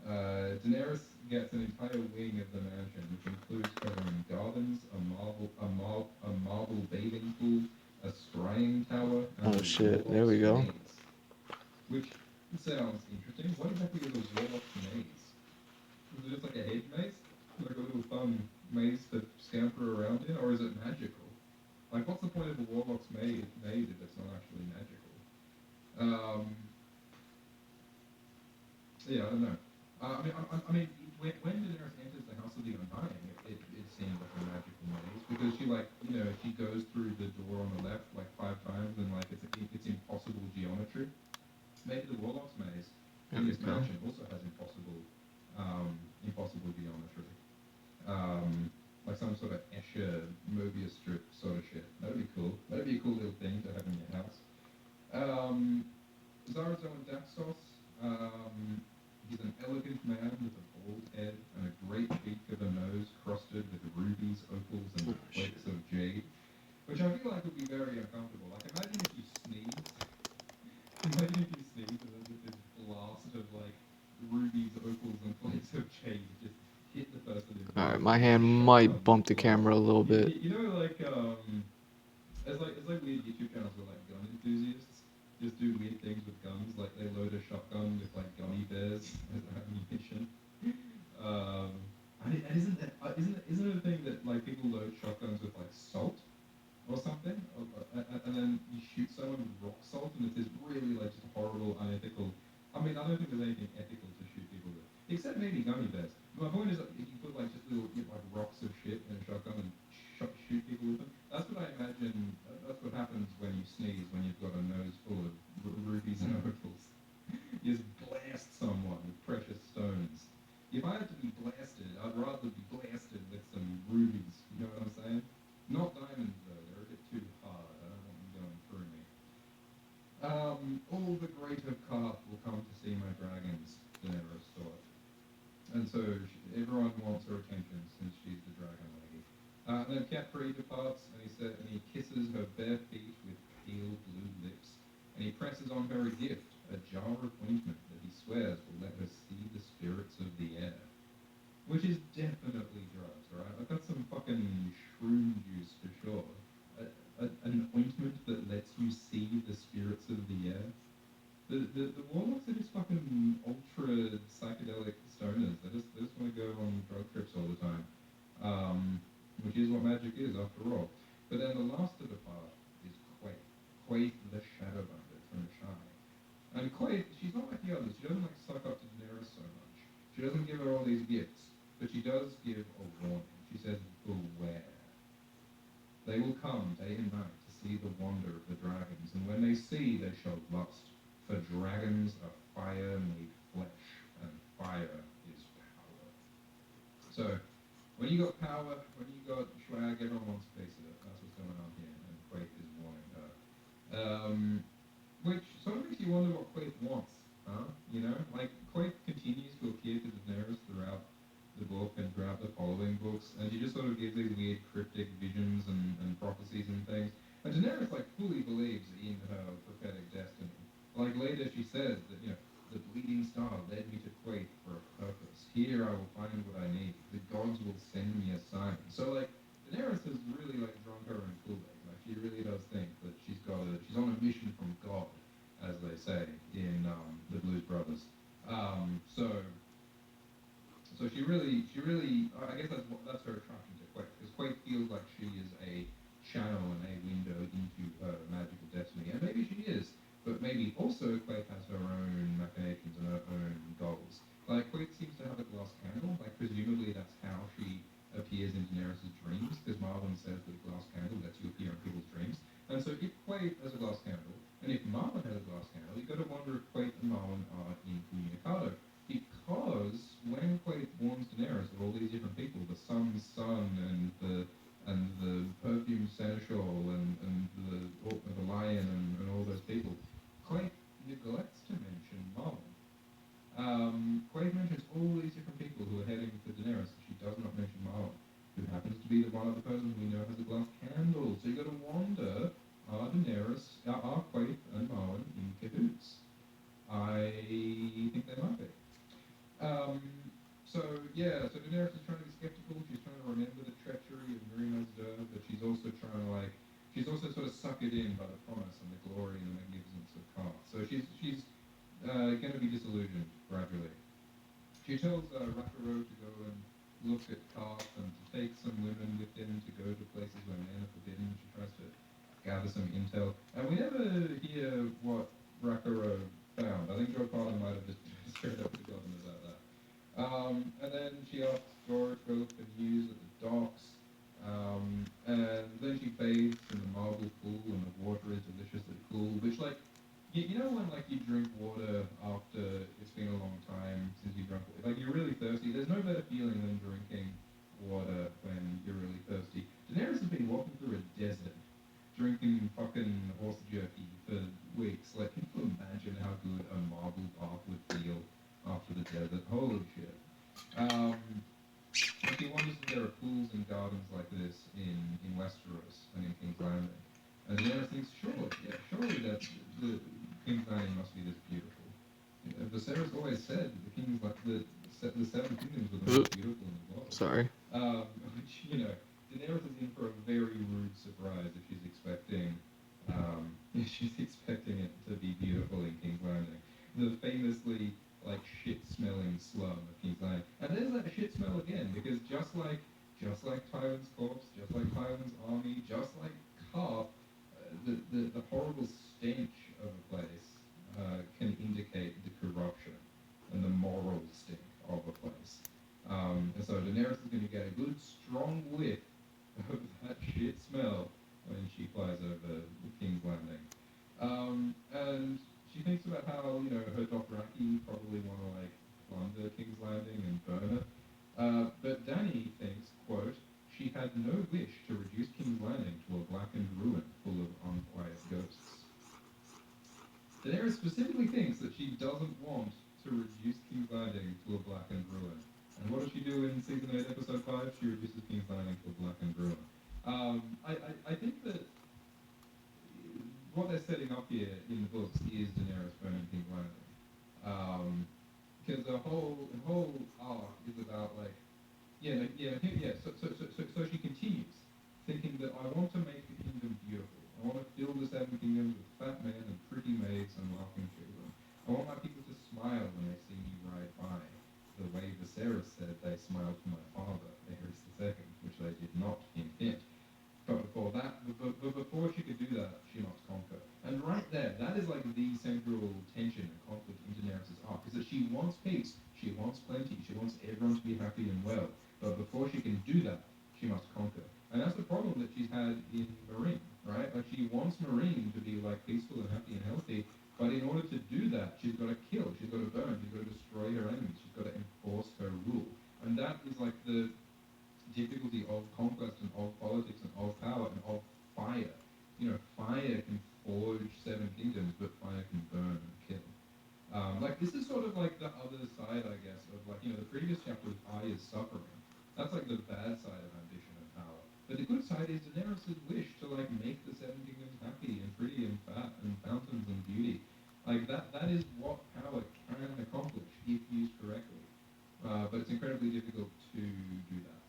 Daenerys gets an entire wing of the mansion, which includes covering gardens, a marble bathing pool, a scrying tower, and Oh a shit, there warlock's we go. maze. Which sounds interesting. What exactly is a warlock's maze? Is it just like a head maze? Like a little fun maze to scamper around in? Or is it magical? Like, what's the point of a warlock's maze if it's not actually magical? Um, yeah, I don't know. I mean, when Daenerys enters the House of the Undying, it seemed like a magical maze because she like she goes through the door on the left like 5 times and like it's impossible geometry. Maybe the Warlock's maze There in we this go. mansion also has impossible geometry, like some sort of Escher Mobius strip sort of shit. That'd be cool. That'd be a cool little thing to have in your house. Um, Zarazone Daxos. He's an elegant man with a bald head and a great beak of a nose crusted with rubies, opals, and Oh shit. flakes of jade, which I feel like would be very uncomfortable. Like, imagine if you sneeze. Imagine if you sneeze and then just this blast of like rubies, opals, and flakes of jade just hit the person in the Alright, nose my like a hand shotgun might bump the blast. camera a little bit. You know, like there's like weird YouTube channels where like gun enthusiasts just do weird things with guns, like they load a shotgun with like gummy bears as ammunition. Um, and isn't it a thing that like people load shotguns with like salt or something, and then you shoot someone with rock salt, and it's this really like just horrible, unethical. I mean, I don't think there's anything ethical to shoot people with, except maybe gummy bears. My point is that if you put like just little like rocks of shit in a shotgun and shoot people with them, that's what I imagine. That's what happens when you sneeze when you've got a nose full of rubies and opals. You just blast someone with precious stones. If I had to be blasted, I'd rather be blasted with some rubies. You know what I'm saying? Not diamonds though; they're a bit too hard. I don't want them going through me. All the great of Karth will come to see my dragons, Daenerys thought. And so everyone wants her attention since she's the dragon lady. And then Khepri departs, and he kisses her bare feet with pale blue lips, and he presses on her a gift, a jar of ointment that he swears will let her see the spirits of the air. Which is definitely drugs, right? Like that's some fucking shroom juice for sure. An ointment that lets you see the spirits of the air. The warlocks are just fucking ultra psychedelic stoners. They just want to go on drug trips all the time, which is what magic is after all. But then the last to depart is Quaithe. Quaithe the Shadow Bandit from Shy. And Quaithe, she's not like the others. She doesn't like suck up to Daenerys so much. She doesn't give her all these gifts, but she does give a warning. She says, "Beware. They will come day and night to see the wonder of the dragons, and when they see, they shall lust. For dragons are fire made flesh, and fire is power." So, when you got power, when you got swag, everyone wants a piece of it. That's what's going on here, and Quake is warning her. Which sort of makes you wonder what Quake wants, huh? You know, like Quake continues to appear to Daenerys throughout the book and throughout the following books, and she just sort of gives these weird cryptic visions and prophecies and things. And Daenerys like fully believes in her prophetic destiny. Like later she says that the bleeding star led me to Quake for a purpose. Here I will find what I need. The gods will send me a sign. So like Daenerys has really like drunk her own Kool-Aid. Like she really does think that she's on a mission from God, as they say in the Blues Brothers. So she really, I guess that's her attraction to Quake, because Quake feels like she is a channel and a window into her magical destiny, and maybe she is, but maybe also Quake has her own machinations and her own goals. Like Quake seems to have a glass candle, like presumably that's how she appears in Daenerys' dreams, because Marlon says that a glass candle lets you appear in people's dreams. And so if Quake has a glass candle, and if Marlon has a glass candle, you've got to wonder if Quake and Marlon are incommunicado. Because when Quaithe warns Daenerys of all these different people, the Sun's Son and the perfume seneschal and the lion and all those people, Quaithe neglects to mention Marlon. Quaithe mentions all these different people who are heading for Daenerys, and she does not mention Marlon, who happens to be the one other person we know has a glass candle. So you got to wonder, yeah, so Daenerys is trying to be skeptical. She's trying to remember the treachery of Merinos Dove, but she's also trying to like, she's also sort of suckered in by the promise and the glory and the magnificence of Karth. So she's going to be disillusioned gradually. She tells Rakuro to go and look at Karth and to take some women with him to go to places where men are forbidden. She tries to gather some intel, and we never hear what Rakuro found. I think Joe Carlin might have just straight up forgotten about that. And then she asks Jorah to go look for news at the docks. And then she bathes in the marble pool, and the water is deliciously cool. Which, like, you know when like you drink water after it's been a long time since you drank water, like you're really thirsty. There's no better feeling than drinking water when you're really thirsty. Daenerys has been walking through a desert, drinking fucking horse jerky for weeks. Like, can you imagine how good a marble bath would feel after the desert? Holy shit. Um, if you wonders if there are pools and gardens like this in Westeros and in King's Landing. And Daenerys thinks, sure, yeah, surely that the King's Landing must be this beautiful. Viserys always said the King's like the Seven Kingdoms were the Ooh, most beautiful in the world. sorry. Which Daenerys is in for a very rude surprise if she's expecting if she's expecting it to be beautiful in King's Landing. The famously like shit smelling slum of King's Landing. And there's that shit smell again, because just like Tywin's corpse, just like Tywin's army, just like Karth, the horrible stench of a place can indicate the corruption and the moral stink of a place. And so Daenerys is going to get a good strong whiff of that shit smell when she flies over King's Landing. And she thinks about how, her Dothraki probably want to, like, plunder King's Landing and burn it. But Dany thinks, quote, she had no wish to reduce King's Landing to a blackened ruin full of unquiet ghosts. Daenerys specifically thinks that she doesn't want to reduce King's Landing to a blackened ruin. And what does she do in Season 8, Episode 5? She reduces King's Landing to a blackened ruin. I think that what they're setting up here in the books is Daenerys burning King's Landing. Because the whole arc is about, like, So she continues, thinking that I want to make the kingdom beautiful. I want to fill the Seven Kingdoms with fat men and pretty maids and laughing children. I want my people to smile when they see me ride by, the way Viserys said they smiled to my father, Aerys II, which they did not in Hint. But before that, before she could do that, she must conquer. And right there, that is like the central tension and conflict in Daenerys' arc, is that she wants peace, she wants plenty, she wants everyone to be happy and well. But before she can do that, she must conquer. And that's the problem that she's had in Meereen, right? Like, she wants Meereen to be, like, peaceful and happy and healthy, but in order to do that, she's got to kill, she's got to burn, she's got to destroy her enemies, she's got to enforce her rule. And that is, like, the difficulty of conquest and of politics and of power and of fire. Fire can forge seven kingdoms, but fire can burn and kill. Like, this is sort of like the other side, I guess, of, like, the previous chapter was Arya's suffering. That's like the bad side of ambition and power. But the good side is Daenerys' wish to, like, make the seven kingdoms happy and pretty and fat and fountains and beauty. Like, that is what power can accomplish if used correctly. But it's incredibly difficult to do that.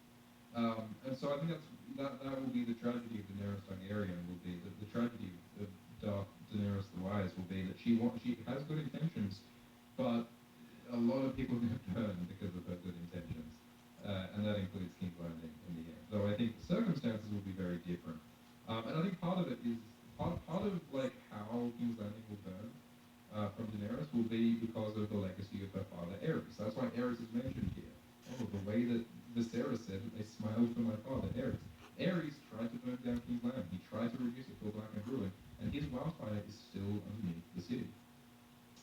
And so I think that will be the tragedy of Daenerys Targaryen. Will be the tragedy of Dark Daenerys the Wise will be that she has good intentions, but a lot of people get burned because of her good intentions, and that includes King's Landing in the end. Though I think the circumstances will be very different, and I think part of it is part of like how King's Landing will burn from Daenerys will be because of the legacy of her father Aerys. That's why Aerys is mentioned here. Oh, the way that Viserys said that they smiled for my father Aerys. Aerys tried to burn down King's Landing. He tried to reduce it to a blackened ruin, and his wildfire is still underneath the city.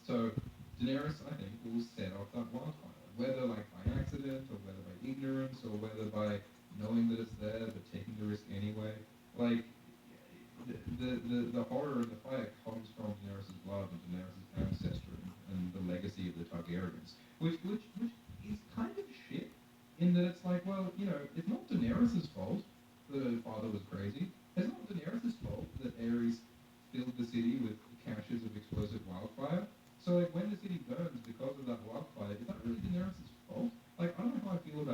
So Daenerys, I think, will set off that wildfire, whether like by accident or whether by ignorance or whether by knowing that it's there but taking the risk anyway. Like, the horror and the fire comes from Daenerys' blood and Daenerys' ancestry and the legacy of the Targaryens, which is kind of shit in that it's like, well, it's not Daenerys' fault that her father was crazy. It's not Daenerys' fault that Aerys filled the city with caches of explosive wildfire. So, like, when the city burns because of that wildfire, is that really Daenerys' fault? Like, I don't know how I feel about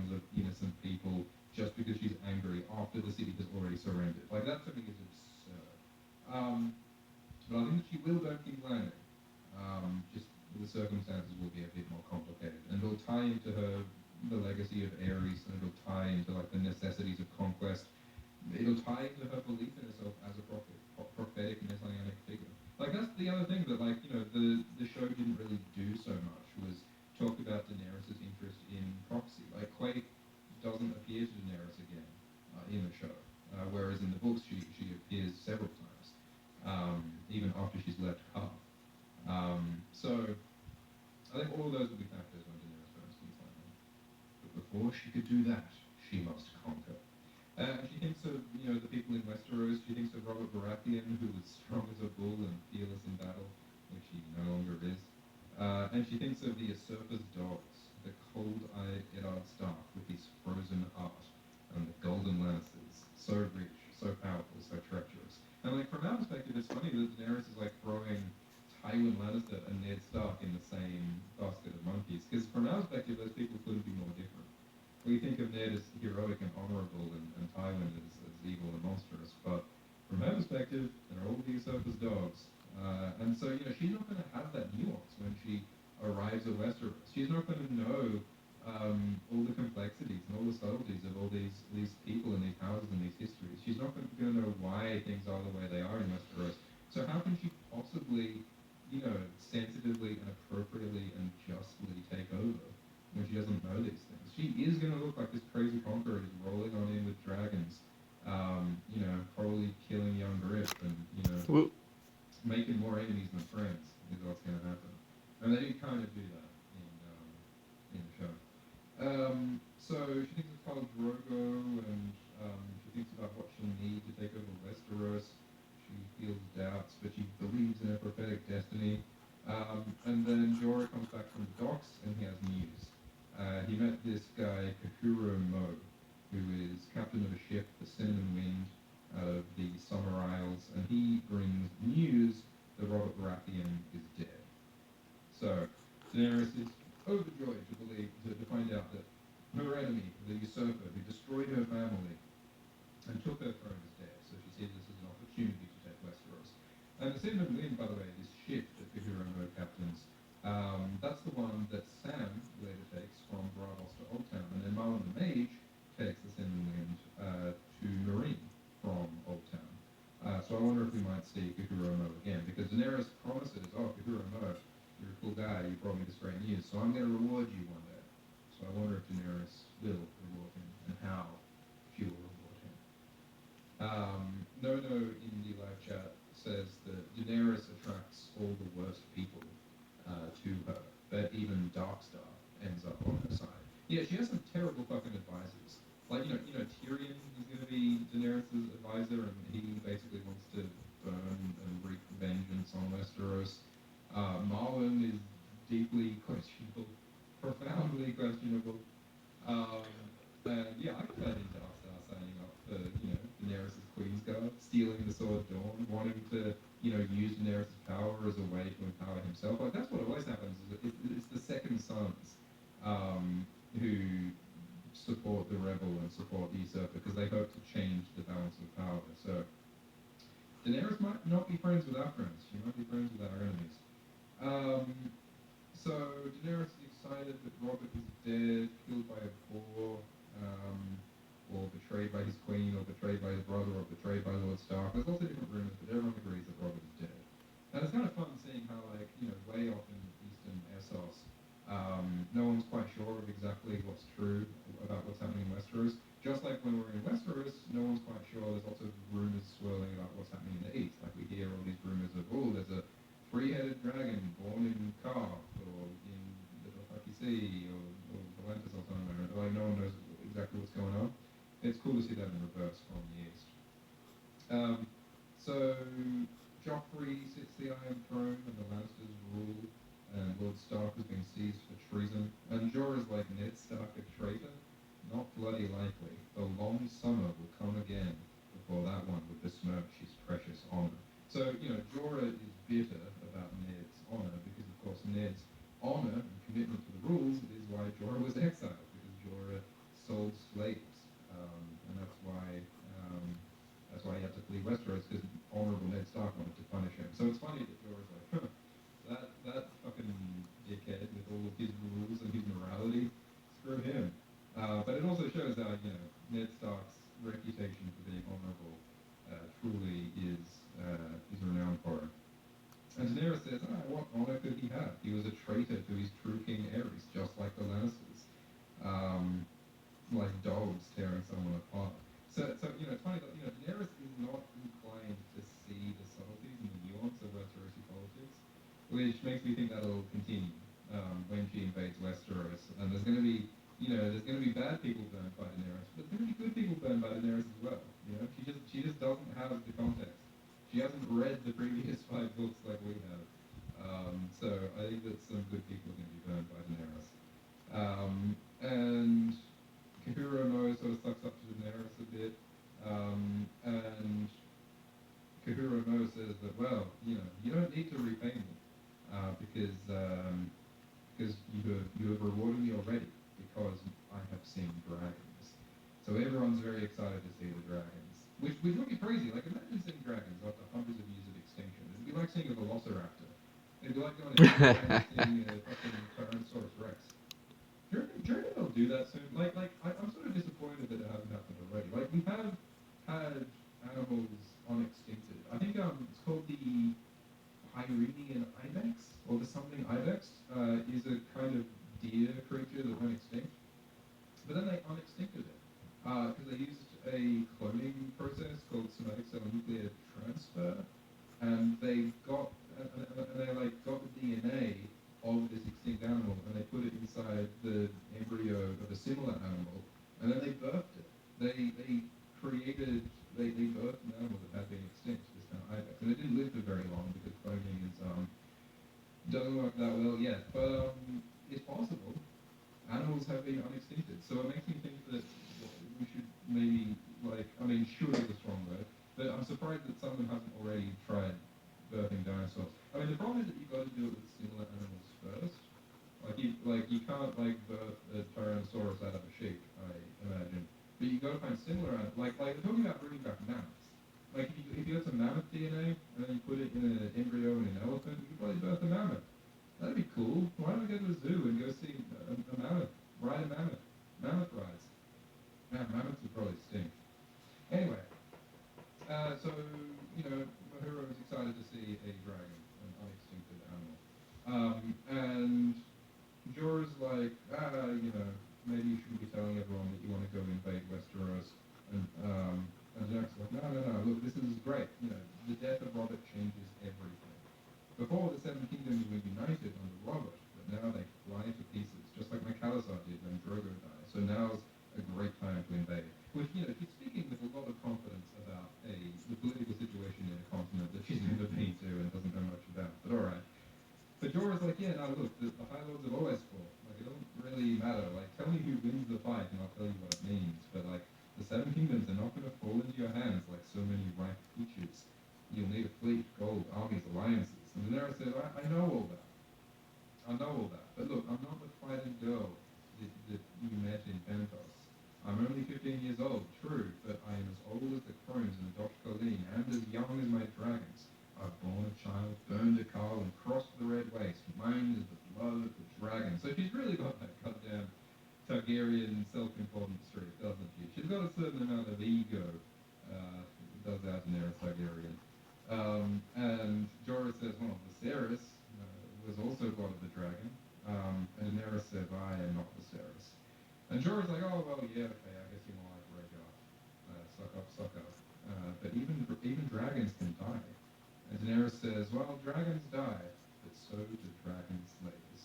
tons of innocent people just because she's angry after the city has already surrendered. Like that to me is absurd. But I think that she will go King's Landing. Just the circumstances will be a bit more complicated, and it'll tie into the legacy of Ares, and it'll tie into like the necessities of conquest. It'll tie into her belief in herself as a prophetic messianic figure. Like that's the other thing that like the show didn't really do so much was talk about Daenerys' interest in prophecy. Like Quake doesn't appear to Daenerys again in the show, whereas in the books she appears several times, even after she's left Car. So I think all of those will be factors when Daenerys goes King's Landing. But before she could do that, she must conquer. She thinks of, the people in Westeros. She thinks of Robert Baratheon, who was strong as a bull and fearless in battle, which he no longer is. And she thinks of the usurper's dogs, the cold-eyed Eddard Stark with his frozen heart, and the golden lances, so rich, so powerful, so treacherous. And like from our perspective, it's funny that Daenerys is like throwing Tywin Lannister and Ned Stark in the same basket of monkeys, because from our perspective, those people couldn't be more different. We think of Ned as heroic and honorable, and Tywin as evil and monstrous, but from her perspective, they're all the usurper's dogs. And so, she's not going to have that nuance when she arrives at Westeros. She's not going to know all the complexities and all the subtleties of all these people and these houses and these histories. She's not going to know why things are the way they are in Westeros. So how can she possibly, sensitively and appropriately and justly take over when she doesn't know these things? She is going to look like this crazy conqueror who's rolling on in with dragons, probably killing young Griff and, Well, making more enemies than friends is what's going to happen. And they do kind of do that in the show. So she thinks of Khal Drogo, and she thinks about what she'll need to take over Westeros. She feels doubts, but she believes in her prophetic destiny. And then Jorah comes back from the docks, and he has news. He met this guy, Kahuro Mo, who is captain of a ship, the Cinnamon Wind, out of the Summer Isles, and he brings news that Robert Baratheon is dead. So Daenerys is overjoyed to find out that her enemy, the usurper, who destroyed her family and took her throne, is dead. So she sees this as an opportunity to take Westeros. And the Cinnamon Wind, by the way, this ship that Kahuro Mo captains, that's the one that Sam later takes from Braavos to Oldtown, and then Marlon the Mage takes the Cinnamon Wind to Meereen from Oldtown. So I wonder if we might see Kahuro Mo again, because Daenerys promises, Kahuro Mo, you're a cool guy, you brought me this great news, so I'm going to reward you one day. So I wonder if Daenerys will reward him, and how she will reward him. Nono in the live chat says that Daenerys attracts all the worst people to her, but even Darkstar ends up on her side. Yeah, she has some terrible fucking advisors. Like, Tyrion is going to be Daenerys' advisor, and he basically wants to burn and wreak vengeance on Westeros. Marlon is deeply questionable, profoundly questionable. And yeah, I can imagine Darkstar signing up for, Daenerys' Queensguard, stealing the Sword of Dawn, wanting to, use Daenerys' power as a way to empower himself. Like, that's what always happens, is it's the second sons who support the rebel and support the usurper, because they hope to change the balance of power. So Daenerys might not be friends with our friends. She might be friends with our enemies. So Daenerys is excited that Robert is dead, killed by a boar, or betrayed by his queen, or betrayed by his brother, or betrayed by Lord Stark. There's lots of different rumors, but everyone agrees that Robert is dead. And it's kind of fun seeing how, like, way off in eastern Essos, no one's quite sure of exactly what's true about what's happening in Westeros. Just like when we're in Westeros, no one's quite sure. There's lots of rumors swirling about what's happening in the east. Like we hear all these rumors of, there's a three-headed dragon born in Karth, or in the Dothraki Sea, or Valentis or somewhere. Like no one knows exactly what's going on. It's cool to see that in reverse from the east. So Joffrey sits the Iron Throne, and the Lannisters rule, and Lord Stark has been seized for treason. And Jorah's like, Ned Stark a traitor? Not bloody likely. The long summer will come again before that one would besmirch his precious honour. So, Jorah is bitter about Ned's honour, because of course Ned's honour and commitment to the rules is why Jorah was exiled, because Jorah But it also shows how Ned Stark's reputation for being honourable truly is renowned for him. And Daenerys says, what honour could he have? He was a traitor to his true king Aerys, just like the Lannisters. Um, like dogs tearing someone apart. So it's funny that Daenerys is not inclined to see the subtleties and the nuance of Westerosi politics, which makes me think that'll continue when she invades Westeros. And there's gonna be bad people burned by Daenerys, but there's gonna be good people burned by Daenerys as well. She just doesn't have the context. She hasn't read the previous 5 books like we have. So I think that some good people are going to be burned by Daenerys. And Kahuro Mo sort of sucks up to Daenerys a bit, and Kahuro Mo says that, well, you don't need to repay me because you have rewarded me already because I have seen dragons. So everyone's very excited to see the dragons, which would be crazy. Like imagine seeing dragons after hundreds of years of extinction. It'd be like seeing a velociraptor. It'd be like going to Disneyland and seeing a fucking Tyrannosaurus Rex. Do you reckon they'll do that soon? I'm sort of disappointed that it hasn't happened already. Like, we have had animals unextincted. I think it's called the Pyrenean ibex, or the something ibex, is a kind of deer creature that went extinct. But then they unextincted it because they used a cloning process called somatic cell nuclear transfer, and they got and they like got the DNA of this extinct animal and they put it inside the embryo of a similar animal, and then they birthed it. They created they birthed an animal that had been extinct, this kind of ibex, and it didn't live for very long because cloning is doesn't work that well yet, but it's possible. Animals have been unextincted, so it makes me think that we should maybe should is a strong word, but I'm surprised that someone hasn't already tried birthing dinosaurs. I mean, the problem is that you've got to do it with similar animals first. You can't birth a Tyrannosaurus out of a sheep, I imagine. But you got to find similar we're talking about bringing back mammoths. Like if you got some mammoth DNA and then you put it in an embryo in an elephant, you could probably birth a mammoth. That'd be cool. Why don't we go to a zoo and go see a mammoth, ride a mammoth rides? Man, mammoths would probably stink. Anyway, so Mahura was excited to see a dragon, an unextincted animal, and Jorah's like, maybe you shouldn't be telling everyone that you want to go invade Westeros, and Jack's like, no, look, this is great. The death of Robert changes everything. Before, the Seven Kingdoms were united under Robert, but now they fly to pieces, just like Macalester did when Drogo died. So now's a great time to invade. Which, she's speaking with a lot of confidence about the political situation in a continent that she's never been to and doesn't know much about. But alright. But Jorah's like, yeah, no, look, the High Lords have always fought. Like, it doesn't really matter. Like, tell me who wins the fight and I'll tell you what it means. But, the Seven Kingdoms are not going to fall into your hands like so many ripe peaches. You'll need a fleet, gold, armies, alliances. And Daenerys said, I know all that. I know all that. But look, I'm not the fighting girl that you met in Pentos. I'm only 15 years old, true, but I am as old as the crones in the Dosh Colleen and as young as my dragons. I've borne a child, burned a cow, and crossed the Red Waste. Mine is the blood of the dragon. So she's really got that goddamn Targaryen self-important streak, doesn't she? She's got a certain amount of ego, does our Daenerys Targaryen. And Jorah says, well, Viserys was also God of the Dragon. And Daenerys says, I am not Viserys. And Jorah's like, oh, well, yeah, okay, I guess you're more like Rhaegar. Suck up, suck up. But even dragons can die. And Daenerys says, well, dragons die, but so do dragon slayers.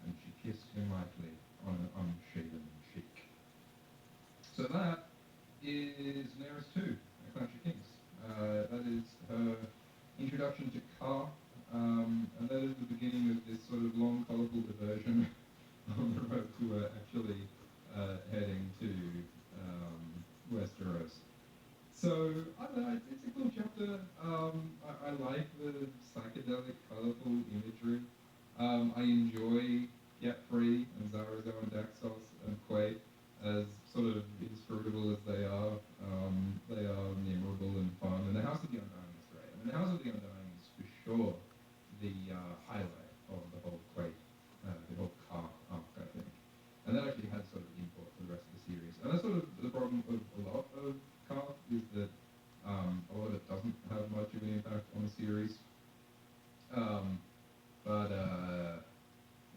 And she kissed him lightly on an unshaven cheek. So that is Daenerys 2, A Clash of Kings. That is her introduction to Ka, and that is the beginning of this sort of long, colourful diversion on the road to actually heading to Westeros. So, I don't know, it's a cool chapter. I like the psychedelic, colourful imagery. I enjoy Get-Free and Zarazo and Daxos and Quaid as sort of inscrutable as they are. They are memorable and fun. And the House of the Undying is great. I mean, the House of the Undying is for sure the highlight of the whole Quaid, the whole Car arc, I think. And that actually had sort of import for the rest of the problem of a lot of craft is that a lot of it doesn't have much of an impact on the series. Um, but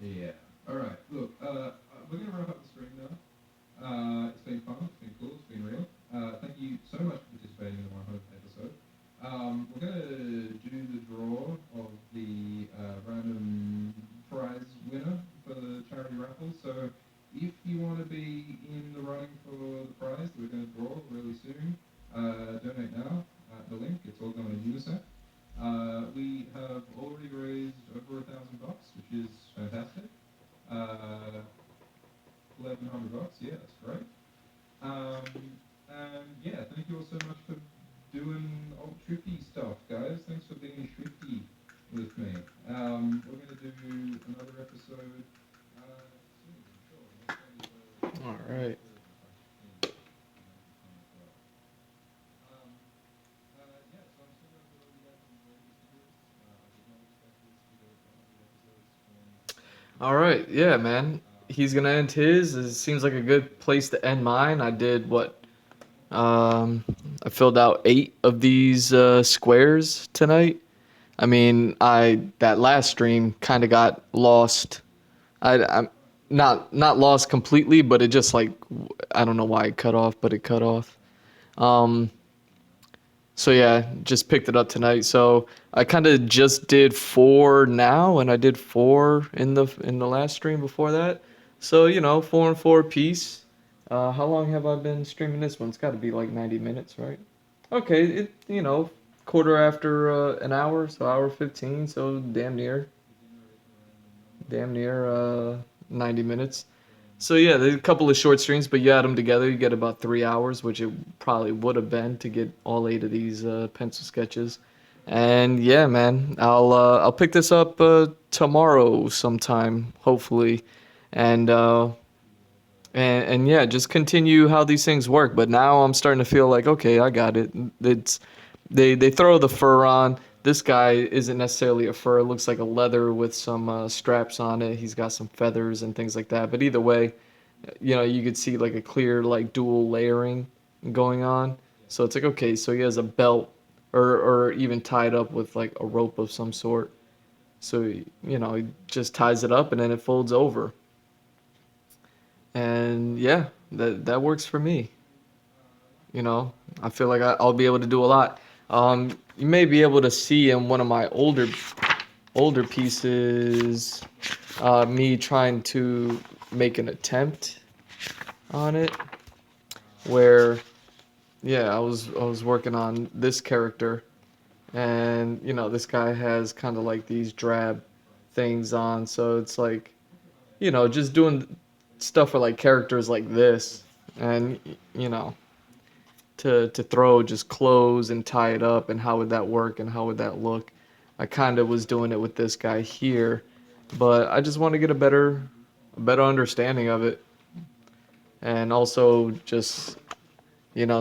yeah. All right. Look, we're gonna wrap up the stream now. It's been fun. It's been cool. It's been real. Thank you so much for participating in the 100th episode. We're gonna do the draw of the random prize winner for the charity raffle. So if you want to be in the running for the prize that we're going to draw really soon, donate now at the link. It's all going to UNICEF. We have already raised over $1,000, which is fantastic. 1,100 bucks. Yeah, that's great. And yeah, thank you all so much for doing old trippy stuff, guys. Thanks for being trippy with me. We're going to do another episode soon, sure. All right. Yeah, so I'm still going to go back and enjoy this series. I did not expect this to go for 100 episodes. All right. Yeah, man. He's gonna end his. It seems like a good place to end mine. I did what? I filled out 8 of these squares tonight. I mean, I that last stream kind of got lost. I'm not lost completely, but it just like I don't know why it cut off, but it cut off. Um, so yeah, just picked it up tonight. So I kind of just did 4 now, and I did 4 in the last stream before that. So 4 and 4 piece. How long have I been streaming this one? It's got to be like 90 minutes, right? Okay, quarter after an hour, so hour 15, so damn near 90 minutes. So yeah, there's a couple of short streams, but you add them together, you get about 3 hours, which it probably would have been to get all 8 of these pencil sketches. And yeah, man, I'll pick this up tomorrow sometime, hopefully, and and yeah, just continue how these things work. But now I'm starting to feel like, okay, I got it. It's they throw the fur on. This guy isn't necessarily a fur. It looks like a leather with some straps on it. He's got some feathers and things like that. But either way, you could see like a clear like dual layering going on. So it's like, okay, so he has a belt or even tied up with like a rope of some sort. So he just ties it up and then it folds over. And yeah, that works for me. I feel like I'll be able to do a lot. You may be able to see in one of my older pieces me trying to make an attempt on it where yeah, I was working on this character, and this guy has kind of like these drab things on, so it's like just doing stuff for like characters like this, and to throw just clothes and tie it up, and how would that work and how would that look. I kind of was doing it with this guy here, but I just want to get a better understanding of it, and also just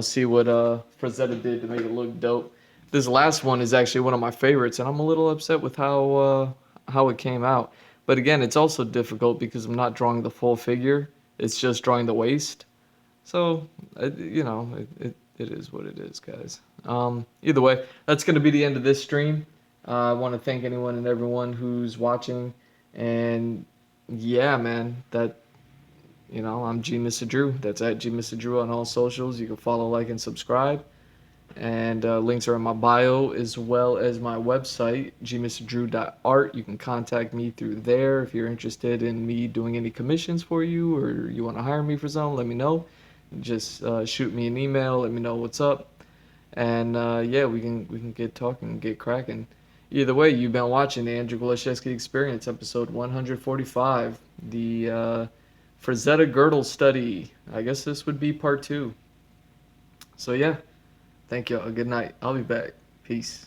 see what Frazetta did to make it look dope. This last one is actually one of my favorites, and I'm a little upset with how it came out. But again, it's also difficult because I'm not drawing the full figure. It's just drawing the waist. So, it is what it is, guys. Either way, that's going to be the end of this stream. I want to thank anyone and everyone who's watching. And yeah, man, I'm G Mr. Drew. That's at G Mr. Drew on all socials. You can follow, like, and subscribe. And links are in my bio as well as my website, gmrdrew.art. You can contact me through there if you're interested in me doing any commissions for you, or you want to hire me for something. Let me know. Just shoot me an email. Let me know what's up. And yeah, we can get talking, get cracking. Either way, you've been watching the Andrew Glowczewski Experience, episode 145, the Frazetta Girdle study. I guess this would be part 2. So yeah, thank y'all. Good night. I'll be back. Peace.